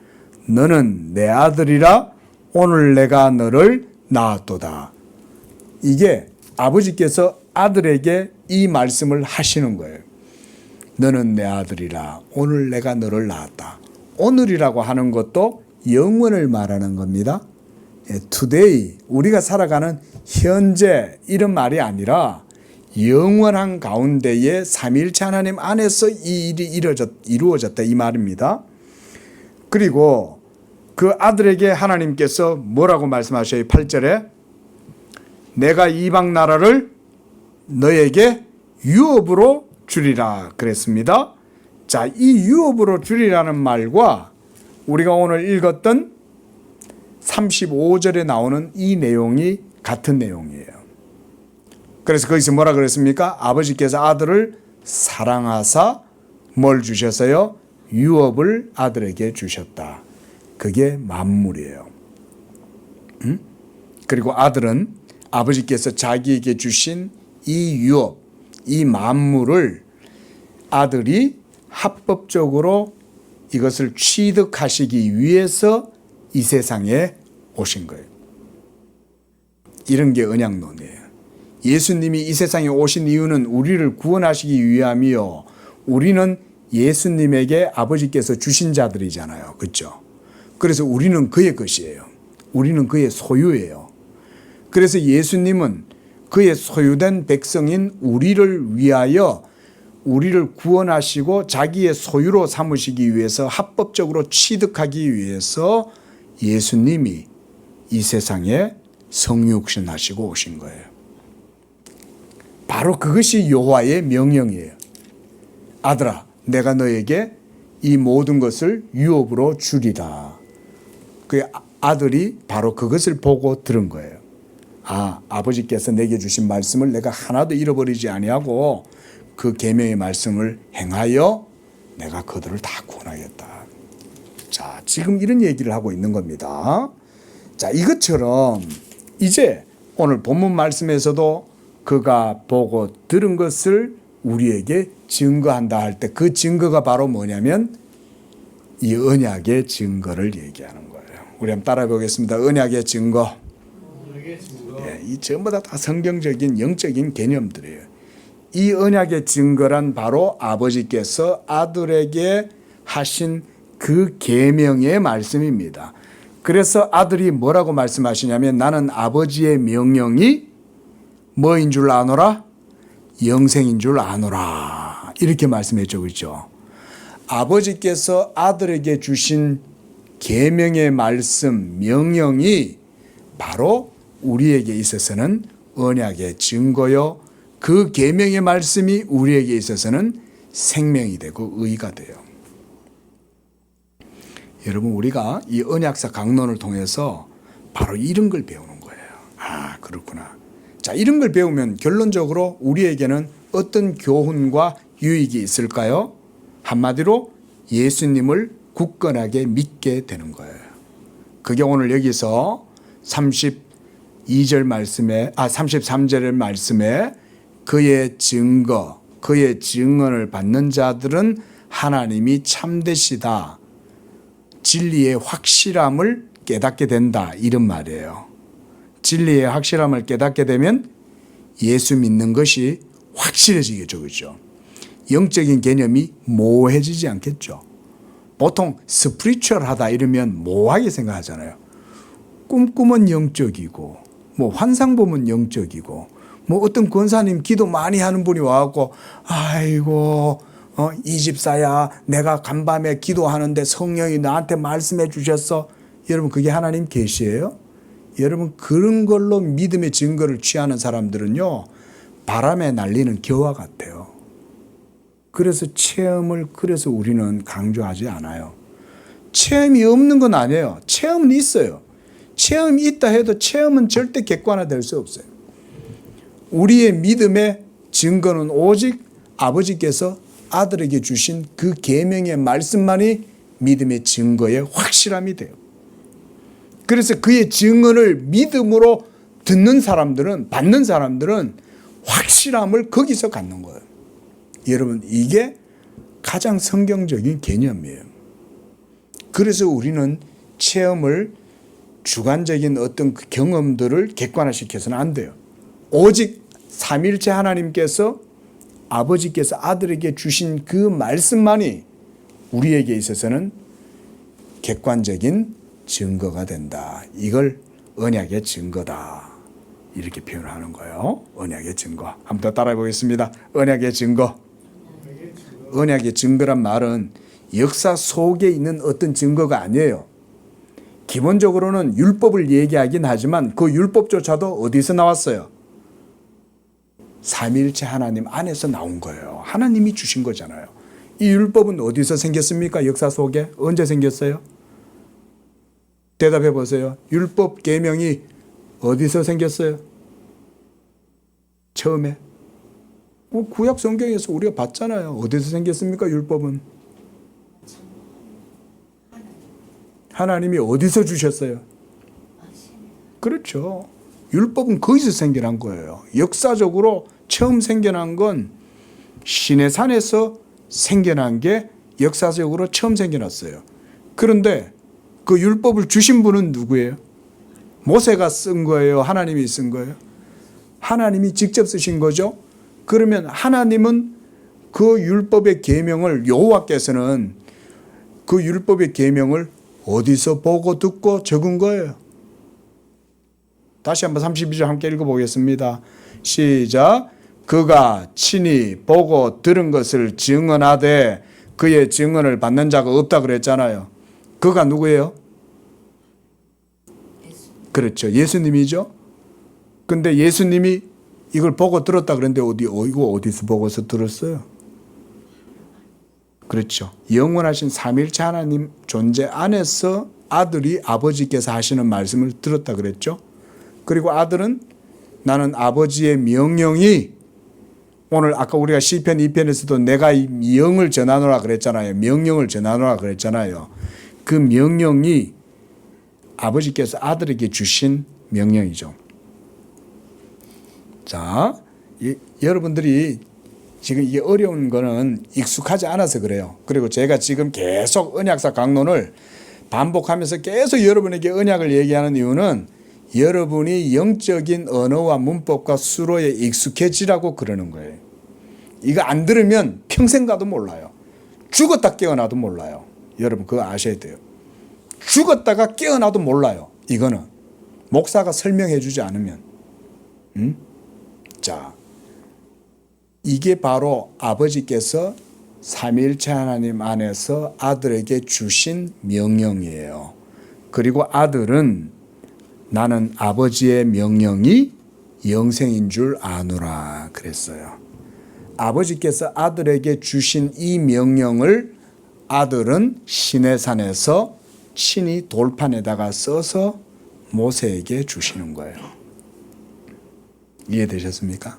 너는 내 아들이라 오늘 내가 너를 낳았도다. 이게 아버지께서 아들에게 이 말씀을 하시는 거예요. 너는 내 아들이라 오늘 내가 너를 낳았다. 오늘이라고 하는 것도 영원을 말하는 겁니다. today, 우리가 살아가는 현재 이런 말이 아니라 영원한 가운데에 삼위일체 하나님 안에서 이 일이 이루어졌다 이 말입니다. 그리고 그 아들에게 하나님께서 뭐라고 말씀하셔요? 8절에 내가 이방 나라를 너에게 유업으로 주리라 그랬습니다. 자, 이 유업으로 주리라는 말과 우리가 오늘 읽었던 35절에 나오는 이 내용이 같은 내용이에요. 그래서 거기서 뭐라 그랬습니까? 아버지께서 아들을 사랑하사 뭘 주셨어요? 유업을 아들에게 주셨다. 그게 만물이에요. 그리고 아들은 아버지께서 자기에게 주신 이 유업, 이 만물을 아들이 합법적으로 이것을 취득하시기 위해서 이 세상에 오신 거예요. 이런 게 언약론이에요. 예수님이 이 세상에 오신 이유는 우리를 구원하시기 위함이요. 우리는 예수님에게 아버지께서 주신 자들이잖아요. 그렇죠? 그래서 우리는 그의 것이에요. 우리는 그의 소유예요. 그래서 예수님은 그의 소유된 백성인 우리를 위하여 우리를 구원하시고 자기의 소유로 삼으시기 위해서 합법적으로 취득하기 위해서 예수님이 이 세상에 성육신하시고 오신 거예요. 바로 그것이 여호와의 명령이에요. 아들아, 내가 너에게 이 모든 것을 유업으로 주리라. 그 아들이 바로 그것을 보고 들은 거예요. 아, 아버지께서 내게 주신 말씀을 내가 하나도 잃어버리지 아니하고 그 계명의 말씀을 행하여 내가 그들을 다 구원하겠다. 자, 지금 이런 얘기를 하고 있는 겁니다. 자, 이것처럼 이제 오늘 본문 말씀에서도 그가 보고 들은 것을 우리에게 증거한다 할 때 그 증거가 바로 뭐냐면 이 언약의 증거를 얘기하는 거예요. 우리 한번 따라해 보겠습니다. 언약의 증거. 예, 이 전부 다 성경적인 영적인 개념들이에요. 이 언약의 증거란 바로 아버지께서 아들에게 하신 그 계명의 말씀입니다. 그래서 아들이 뭐라고 말씀하시냐면 나는 아버지의 명령이 뭐인 줄 아노라? 영생인 줄 아노라. 이렇게 말씀했죠. 그렇죠? 아버지께서 아들에게 주신 계명의 말씀, 명령이 바로 우리에게 있어서는 언약의 증거요. 그 계명의 말씀이 우리에게 있어서는 생명이 되고 의가 돼요. 여러분, 우리가 이 언약사 강론을 통해서 바로 이런 걸 배우는 거예요. 아, 그렇구나. 자, 이런 걸 배우면 결론적으로 우리에게는 어떤 교훈과 유익이 있을까요? 한마디로 예수님을 굳건하게 믿게 되는 거예요. 그게 오늘 여기서 32 2절 말씀에 33절 말씀에 그의 증거, 그의 증언을 받는 자들은 하나님이 참되시다. 진리의 확실함을 깨닫게 된다. 이런 말이에요. 진리의 확실함을 깨닫게 되면 예수 믿는 것이 확실해지겠죠. 그렇죠? 영적인 개념이 모호해지지 않겠죠. 보통 스피리추얼하다 이러면 모호하게 생각하잖아요. 꿈꾸면 영적이고 뭐 환상 보면 영적이고 뭐 어떤 권사님 기도 많이 하는 분이 와갖고 아이고 이 집사야 내가 간밤에 기도하는데 성령이 나한테 말씀해 주셨어. 여러분 그게 하나님 계시예요? 여러분 그런 걸로 믿음의 증거를 취하는 사람들은요 바람에 날리는 겨와 같아요. 그래서 체험을 그래서 우리는 강조하지 않아요. 체험이 없는 건 아니에요. 체험은 있어요. 체험이 있다 해도 체험은 절대 객관화될 수 없어요. 우리의 믿음의 증거는 오직 아버지께서 아들에게 주신 그 계명의 말씀만이 믿음의 증거의 확실함이 돼요. 그래서 그의 증언을 믿음으로 듣는 사람들은 받는 사람들은 확실함을 거기서 갖는 거예요. 여러분 이게 가장 성경적인 개념이에요. 그래서 우리는 체험을 주관적인 어떤 그 경험들을 객관화시켜서는 안 돼요. 오직 삼위일체 하나님께서 아버지께서 아들에게 주신 그 말씀만이 우리에게 있어서는 객관적인 증거가 된다. 이걸 언약의 증거다. 이렇게 표현하는 거예요. 언약의 증거. 한번 더 따라해 보겠습니다. 언약의 증거. 언약의 증거란 말은 역사 속에 있는 어떤 증거가 아니에요. 기본적으로는 율법을 얘기하긴 하지만 그 율법조차도 어디서 나왔어요? 삼위일체 하나님 안에서 나온 거예요. 하나님이 주신 거잖아요. 이 율법은 어디서 생겼습니까? 역사 속에? 언제 생겼어요? 대답해 보세요. 율법 계명이 어디서 생겼어요? 처음에? 구약 성경에서 우리가 봤잖아요. 어디서 생겼습니까? 율법은? 하나님이 어디서 주셨어요? 그렇죠. 율법은 거기서 생겨난 거예요. 역사적으로 처음 생겨난 건 시내산에서 생겨난 게 역사적으로 처음 생겨났어요. 그런데 그 율법을 주신 분은 누구예요? 모세가 쓴 거예요? 하나님이 쓴 거예요? 하나님이 직접 쓰신 거죠? 그러면 하나님은 그 율법의 계명을 여호와께서는 그 율법의 계명을 어디서 보고 듣고 적은 거예요? 다시 한번 32절 함께 읽어보겠습니다. 시작. 그가 친히 보고 들은 것을 증언하되 그의 증언을 받는 자가 없다 그랬잖아요. 그가 누구예요? 그렇죠. 예수님이죠. 근데 예수님이 이걸 보고 들었다 그랬는데 이거 어디서 보고서 들었어요? 그렇죠. 영원하신 삼위일체 하나님 존재 안에서 아들이 아버지께서 하시는 말씀을 들었다 그랬죠. 그리고 아들은 나는 아버지의 명령이 오늘 아까 우리가 시편 2편에서도 내가 이 영을 전하노라 그랬잖아요. 명령을 전하노라 그랬잖아요. 그 명령이 아버지께서 아들에게 주신 명령이죠. 자, 여러분들이 지금 이게 어려운 거는 익숙하지 않아서 그래요. 그리고 제가 지금 계속 언약사 강론을 반복하면서 계속 여러분에게 언약을 얘기하는 이유는 여러분이 영적인 언어와 문법과 수로에 익숙해지라고 그러는 거예요. 이거 안 들으면 평생 가도 몰라요. 죽었다 깨어나도 몰라요. 여러분 그거 아셔야 돼요. 죽었다가 깨어나도 몰라요. 이거는 목사가 설명해 주지 않으면. 자, 이게 바로 아버지께서 삼위일체 하나님 안에서 아들에게 주신 명령이에요. 그리고 아들은 나는 아버지의 명령이 영생인 줄 아노라 그랬어요. 아버지께서 아들에게 주신 이 명령을 아들은 시내산에서 친히 돌판에다가 써서 모세에게 주시는 거예요. 이해되셨습니까?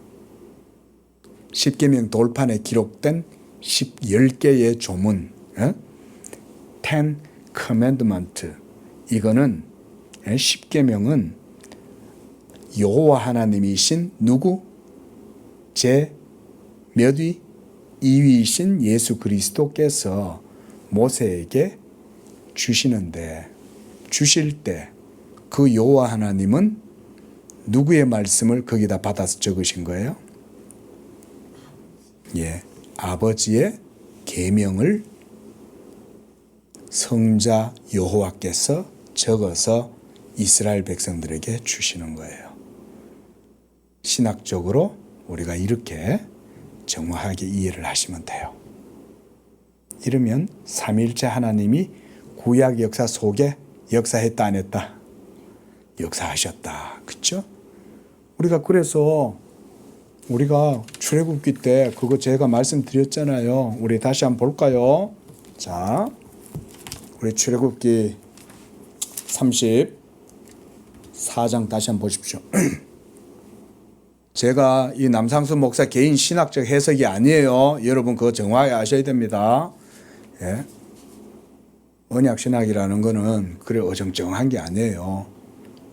십계명 돌판에 기록된 10개의 조문, 10 commandment. 이거는 10계명은 여호와 하나님이신 누구? 제 몇 위? 2위이신 예수 그리스도께서 모세에게 주시는데, 주실 때 그 여호와 하나님은 누구의 말씀을 거기다 받아서 적으신 거예요? 예, 아버지의 계명을 성자 여호와께서 적어서 이스라엘 백성들에게 주시는 거예요. 신학적으로 우리가 이렇게 정확하게 이해를 하시면 돼요. 이러면 삼위일체 하나님이 구약 역사 속에 역사했다 안 했다? 역사하셨다. 그렇죠? 우리가 그래서 우리가 출애굽기 때 그거 제가 말씀드렸잖아요. 우리 다시 한번 볼까요? 자, 우리 출애굽기 34장 다시 한번 보십시오. 제가 이 남상수 목사 개인 신학적 해석이 아니에요. 여러분 그거 정확히 아셔야 됩니다. 예. 언약 신학이라는 거는 그래 어정쩡한 게 아니에요.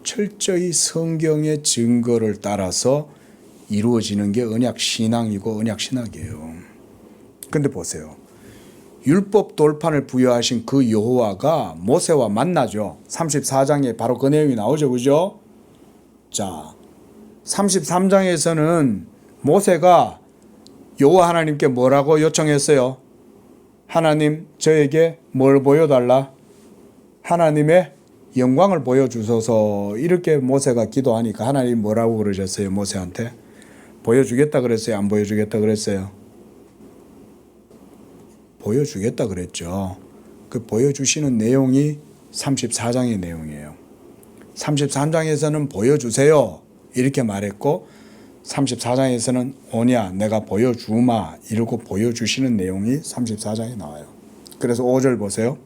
철저히 성경의 증거를 따라서 이루어지는 게 언약 신앙이고 언약 신학이에요. 근데 보세요. 율법 돌판을 부여하신 그 여호와가 모세와 만나죠. 34장에 바로 그 내용이 나오죠. 그죠? 자, 33장에서는 모세가 여호와 하나님께 뭐라고 요청했어요? 하나님, 저에게 뭘 보여달라? 하나님의 영광을 보여주소서. 이렇게 모세가 기도하니까 하나님 뭐라고 그러셨어요? 모세한테 보여주겠다 그랬어요? 안 보여주겠다 그랬어요? 보여주겠다 그랬죠. 그 보여주시는 내용이 34장의 내용이에요. 33장에서는 보여주세요 이렇게 말했고, 34장에서는 오냐 내가 보여주마 이러고 보여주시는 내용이 34장에 나와요. 그래서 5절 보세요.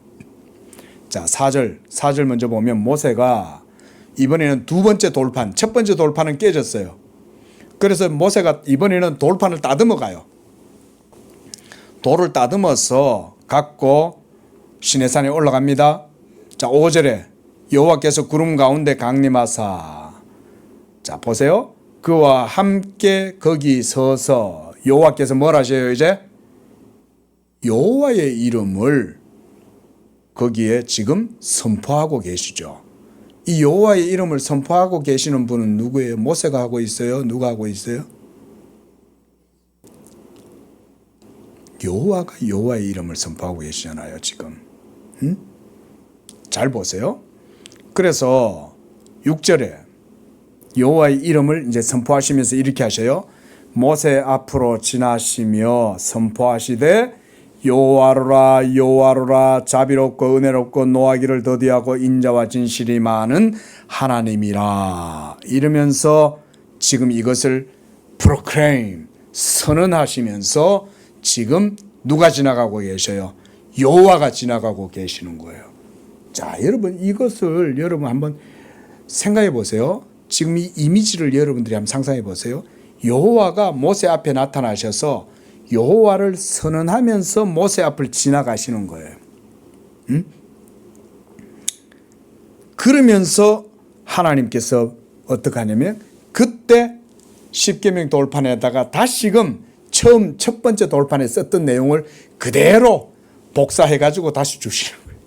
자, 4절 먼저 보면 모세가 이번에는 두 번째 돌판, 첫 번째 돌판은 깨졌어요. 그래서 모세가 이번에는 돌판을 따듬어 가요. 돌을 따듬어서 갖고 시내산에 올라갑니다. 자, 5절에 여호와께서 구름 가운데 강림하사, 자 보세요. 그와 함께 거기 서서 여호와께서 뭘 하셔요? 이제 여호와의 이름을 거기에 지금 선포하고 계시죠. 이 여호와의 이름을 선포하고 계시는 분은 누구예요? 모세가 하고 있어요? 누가 하고 있어요? 여호와가 여호와의 이름을 선포하고 계시잖아요 지금. 잘 보세요. 그래서 6절에 여호와의 이름을 이제 선포하시면서 이렇게 하셔요. 모세 앞으로 지나시며 선포하시되 여호와로라 여호와로라 자비롭고 은혜롭고 노하기를 더디하고 인자와 진실이 많은 하나님이라 이러면서 지금 이것을 proclaim 선언하시면서 지금 누가 지나가고 계셔요? 여호와가 지나가고 계시는 거예요. 자, 여러분 이것을 여러분 한번 생각해 보세요. 지금 이 이미지를 여러분들이 한번 상상해 보세요. 여호와가 모세 앞에 나타나셔서 여호와를 선언하면서 모세 앞을 지나가시는 거예요. 그러면서 하나님께서 어떻게 하냐면 그때 십계명 돌판에다가 다시금 처음 첫 번째 돌판에 썼던 내용을 그대로 복사해 가지고 다시 주시는 거예요.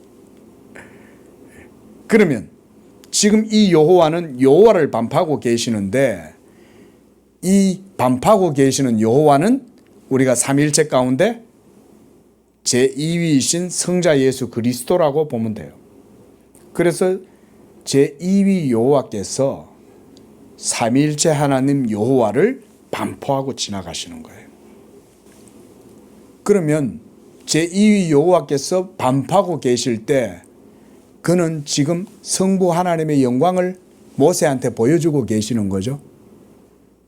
그러면 지금 이 여호와는 여호와를 반포하고 계시는데, 이 반포하고 계시는 여호와는 우리가 삼위일체 가운데 제2위이신 성자 예수 그리스도라고 보면 돼요. 그래서 제2위 여호와께서 삼위일체 하나님 여호와를 반포하고 지나가시는 거예요. 그러면 제2위 여호와께서 반포하고 계실 때 그는 지금 성부 하나님의 영광을 모세한테 보여주고 계시는 거죠.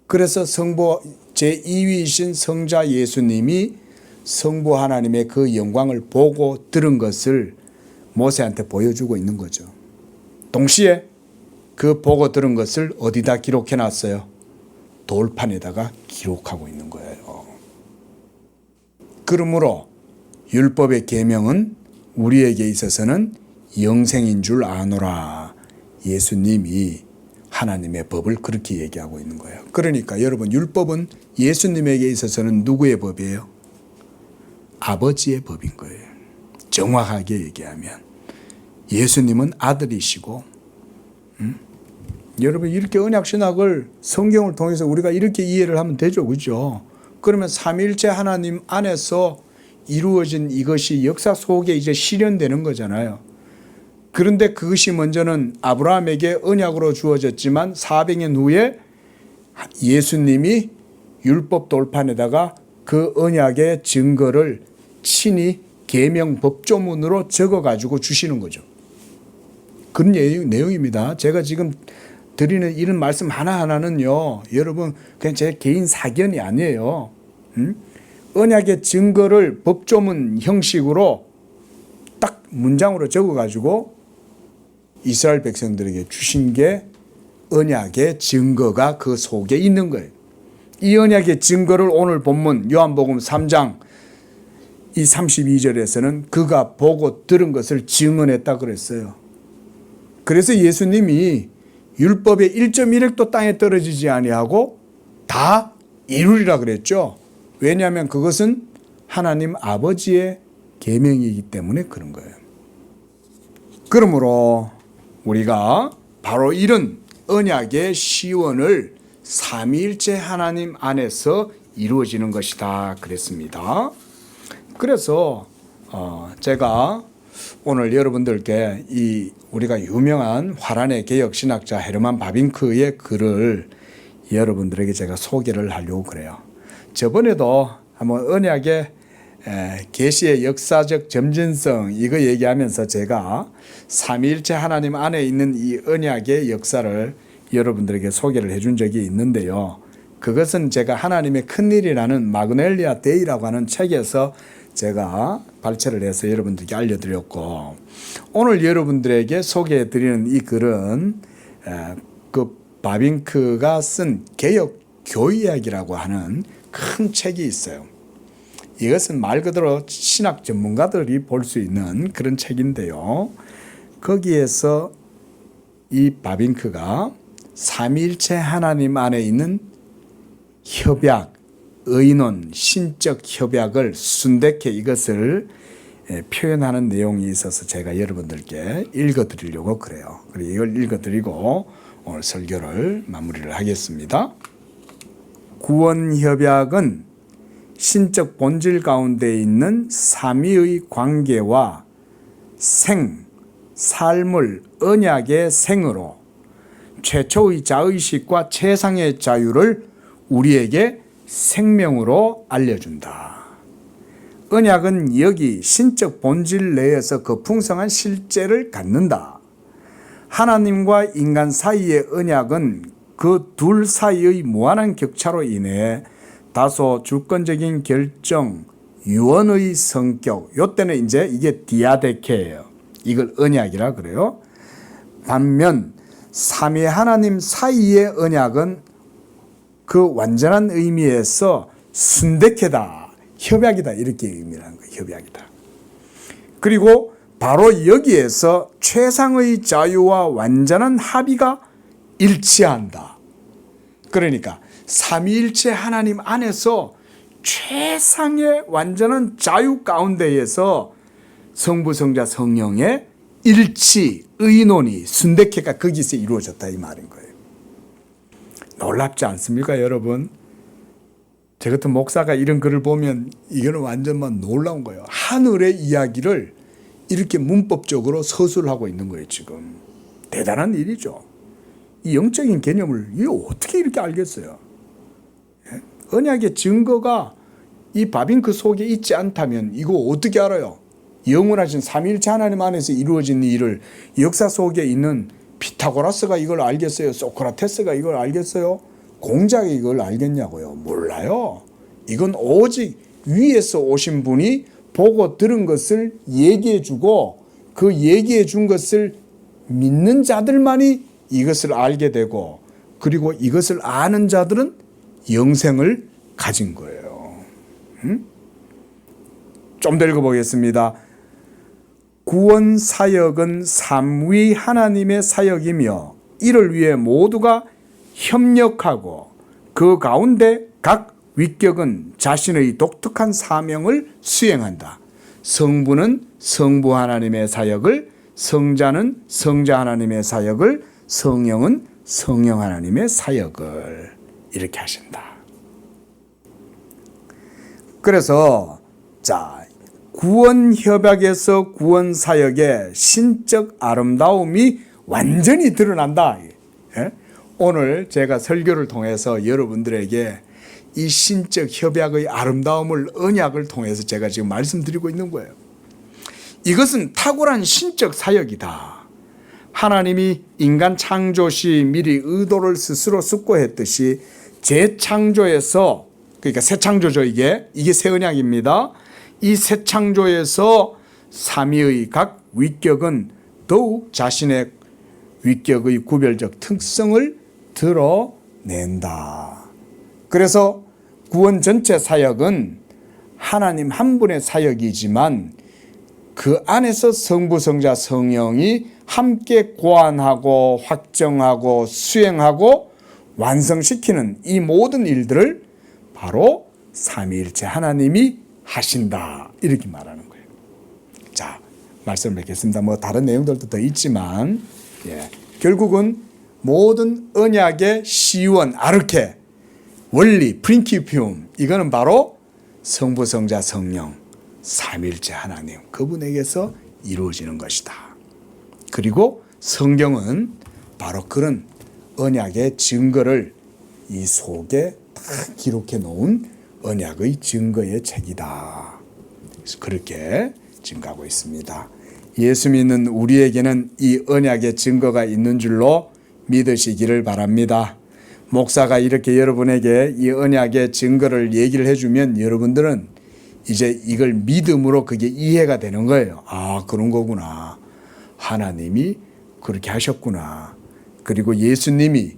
그래서 성부 제2위이신 성자 예수님이 성부 하나님의 그 영광을 보고 들은 것을 모세한테 보여주고 있는 거죠. 동시에 그 보고 들은 것을 어디다 기록해 놨어요? 돌판에다가 기록하고 있는 거예요. 그러므로 율법의 계명은 우리에게 있어서는 영생인 줄 아노라. 예수님이 하나님의 법을 그렇게 얘기하고 있는 거예요. 그러니까 여러분, 율법은 예수님에게 있어서는 누구의 법이에요? 아버지의 법인 거예요. 정확하게 얘기하면 예수님은 아들이시고, 여러분, 이렇게 언약신학을 성경을 통해서 우리가 이렇게 이해를 하면 되죠. 그죠? 그러면 삼위일체 하나님 안에서 이루어진 이것이 역사 속에 이제 실현되는 거잖아요. 그런데 그것이 먼저는 아브라함에게 언약으로 주어졌지만 400년 후에 예수님이 율법 돌판에다가 그 언약의 증거를 친히 계명 법조문으로 적어가지고 주시는 거죠. 그런 내용입니다. 제가 지금 드리는 이런 말씀 하나하나는요, 여러분, 그냥 제 개인 사견이 아니에요. 언약의 증거를 법조문 형식으로 딱 문장으로 적어가지고 이스라엘 백성들에게 주신 게 언약의 증거가 그 속에 있는 거예요. 이 언약의 증거를 오늘 본문 요한복음 3장 이 32절에서는 그가 보고 들은 것을 증언했다 그랬어요. 그래서 예수님이 율법의 1.1획도 땅에 떨어지지 아니하고 다 이루리라 그랬죠. 왜냐하면 그것은 하나님 아버지의 계명이기 때문에 그런 거예요. 그러므로 우리가 바로 이런 언약의 시원을 삼위일체 하나님 안에서 이루어지는 것이다 그랬습니다. 그래서 제가 오늘 여러분들께 이 우리가 유명한 화란의 개혁 신학자 헤르만 바빙크의 글을 여러분들에게 제가 소개를 하려고 그래요. 저번에도 한번 언약의 계시의 역사적 점진성 이거 얘기하면서 제가 삼위일체 하나님 안에 있는 이 언약의 역사를 여러분들에게 소개를 해준 적이 있는데요. 그것은 제가 하나님의 큰일이라는 마그넬리아 데이라고 하는 책에서 제가 발췌를 해서 여러분들께 알려드렸고, 오늘 여러분들에게 소개해드리는 이 글은 그 바빙크가 쓴 개혁 교의학이라고 하는 큰 책이 있어요. 이것은 말 그대로 신학 전문가들이 볼 수 있는 그런 책인데요. 거기에서 이 바빙크가 삼위일체 하나님 안에 있는 협약, 의논, 신적 협약을 순대케 이것을 표현하는 내용이 있어서 제가 여러분들께 읽어드리려고 그래요. 그리고 이걸 읽어드리고 오늘 설교를 마무리를 하겠습니다. 구원협약은 신적 본질 가운데 있는 삼위의 관계와 삶을 언약의 생으로 최초의 자의식과 최상의 자유를 우리에게 생명으로 알려준다. 언약은 여기 신적 본질 내에서 그 풍성한 실제를 갖는다. 하나님과 인간 사이의 언약은 그 둘 사이의 무한한 격차로 인해 다소 주권적인 결정, 유언의 성격, 요때는 이제 이게 디아데케예요. 이걸 언약이라 그래요. 반면 삼위 하나님 사이의 언약은 그 완전한 의미에서 순대케다, 협약이다 이렇게 의미하는 거예요. 협약이다. 그리고 바로 여기에서 최상의 자유와 완전한 합의가 일치한다. 그러니까 삼위일체 하나님 안에서 최상의 완전한 자유 가운데에서 성부, 성자, 성령의 일치, 의논이 순대케가 거기서 이루어졌다 이 말인 거예요. 놀랍지 않습니까, 여러분? 저 같은 목사가 이런 글을 보면 이거는 완전만 놀라운 거예요. 하늘의 이야기를 이렇게 문법적으로 서술하고 있는 거예요, 지금. 대단한 일이죠. 이 영적인 개념을 이거 어떻게 이렇게 알겠어요? 예? 언약의 증거가 이 바빙크 속에 있지 않다면 이거 어떻게 알아요? 영원하신 삼위일체 하나님 안에서 이루어진 일을 역사 속에 있는 피타고라스가 이걸 알겠어요? 소크라테스가 이걸 알겠어요? 공자가 이걸 알겠냐고요? 몰라요. 이건 오직 위에서 오신 분이 보고 들은 것을 얘기해 주고 그 얘기해 준 것을 믿는 자들만이 이것을 알게 되고 그리고 이것을 아는 자들은 영생을 가진 거예요. 좀 더 읽어보겠습니다. 구원 사역은 삼위 하나님의 사역이며 이를 위해 모두가 협력하고 그 가운데 각 위격은 자신의 독특한 사명을 수행한다. 성부는 성부 하나님의 사역을, 성자는 성자 하나님의 사역을, 성령은 성령 하나님의 사역을 이렇게 하신다. 그래서 구원 협약에서 구원 사역의 신적 아름다움이 완전히 드러난다. 오늘 제가 설교를 통해서 여러분들에게 이 신적 협약의 아름다움을 언약을 통해서 제가 지금 말씀드리고 있는 거예요. 이것은 탁월한 신적 사역이다. 하나님이 인간 창조 시 미리 의도를 스스로 숙고했듯이 재창조에서, 그러니까 새 창조죠. 이게 새 언약입니다. 이 새 창조에서 삼위의 각 위격은 더욱 자신의 위격의 구별적 특성을 드러낸다. 그래서 구원 전체 사역은 하나님 한 분의 사역이지만 그 안에서 성부, 성자, 성령이 함께 고안하고 확정하고 수행하고 완성시키는 이 모든 일들을 바로 삼위일체 하나님이 하신다. 이렇게 말하는 거예요. 자, 말씀을 맺겠습니다. 다른 내용들도 더 있지만, 결국은 모든 언약의 시원, 아르케, 원리, 프린키피움, 이거는 바로 성부, 성자, 성령, 삼위일체 하나님, 그분에게서 이루어지는 것이다. 그리고 성경은 바로 그런 언약의 증거를 이 속에 다 기록해 놓은 언약의 증거의 책이다. 그래서 그렇게 증거하고 있습니다. 예수 믿는 우리에게는 이 언약의 증거가 있는 줄로 믿으시기를 바랍니다. 목사가 이렇게 여러분에게 이 언약의 증거를 얘기를 해주면 여러분들은 이제 이걸 믿음으로 그게 이해가 되는 거예요. 아, 그런 거구나. 하나님이 그렇게 하셨구나. 그리고 예수님이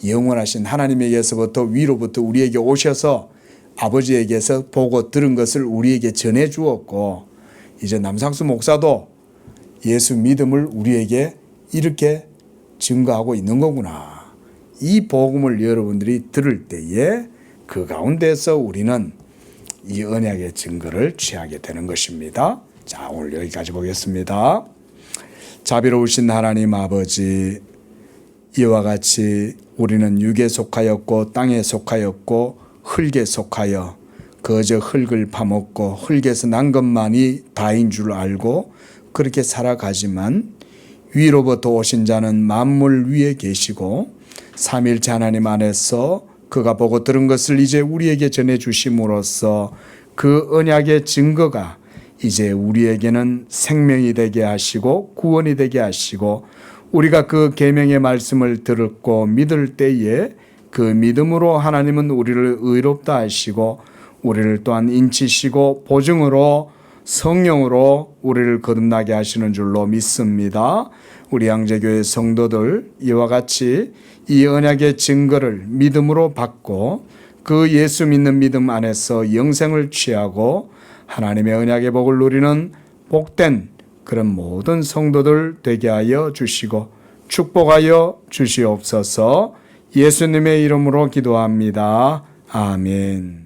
영원하신 하나님에게서부터 위로부터 우리에게 오셔서 아버지에게서 보고 들은 것을 우리에게 전해 주었고, 이제 남상수 목사도 예수 믿음을 우리에게 이렇게 증거하고 있는 거구나. 이 복음을 여러분들이 들을 때에 그 가운데서 우리는 이 언약의 증거를 취하게 되는 것입니다. 자, 오늘 여기까지 보겠습니다. 자비로우신 하나님 아버지, 이와 같이 우리는 육에 속하였고 땅에 속하였고 흙에 속하여 그저 흙을 파먹고 흙에서 난 것만이 다인 줄 알고 그렇게 살아가지만 위로부터 오신 자는 만물 위에 계시고 삼위일체 하나님 안에서 그가 보고 들은 것을 이제 우리에게 전해 주심으로써 그 언약의 증거가 이제 우리에게는 생명이 되게 하시고 구원이 되게 하시고, 우리가 그 계명의 말씀을 듣고 믿을 때에 그 믿음으로 하나님은 우리를 의롭다 하시고 우리를 또한 인치시고 보증으로 성령으로 우리를 거듭나게 하시는 줄로 믿습니다. 우리 양재교회 성도들 이와 같이 이 언약의 증거를 믿음으로 받고 그 예수 믿는 믿음 안에서 영생을 취하고 하나님의 언약의 복을 누리는 복된 그런 모든 성도들 되게 하여 주시고 축복하여 주시옵소서. 예수님의 이름으로 기도합니다. 아멘.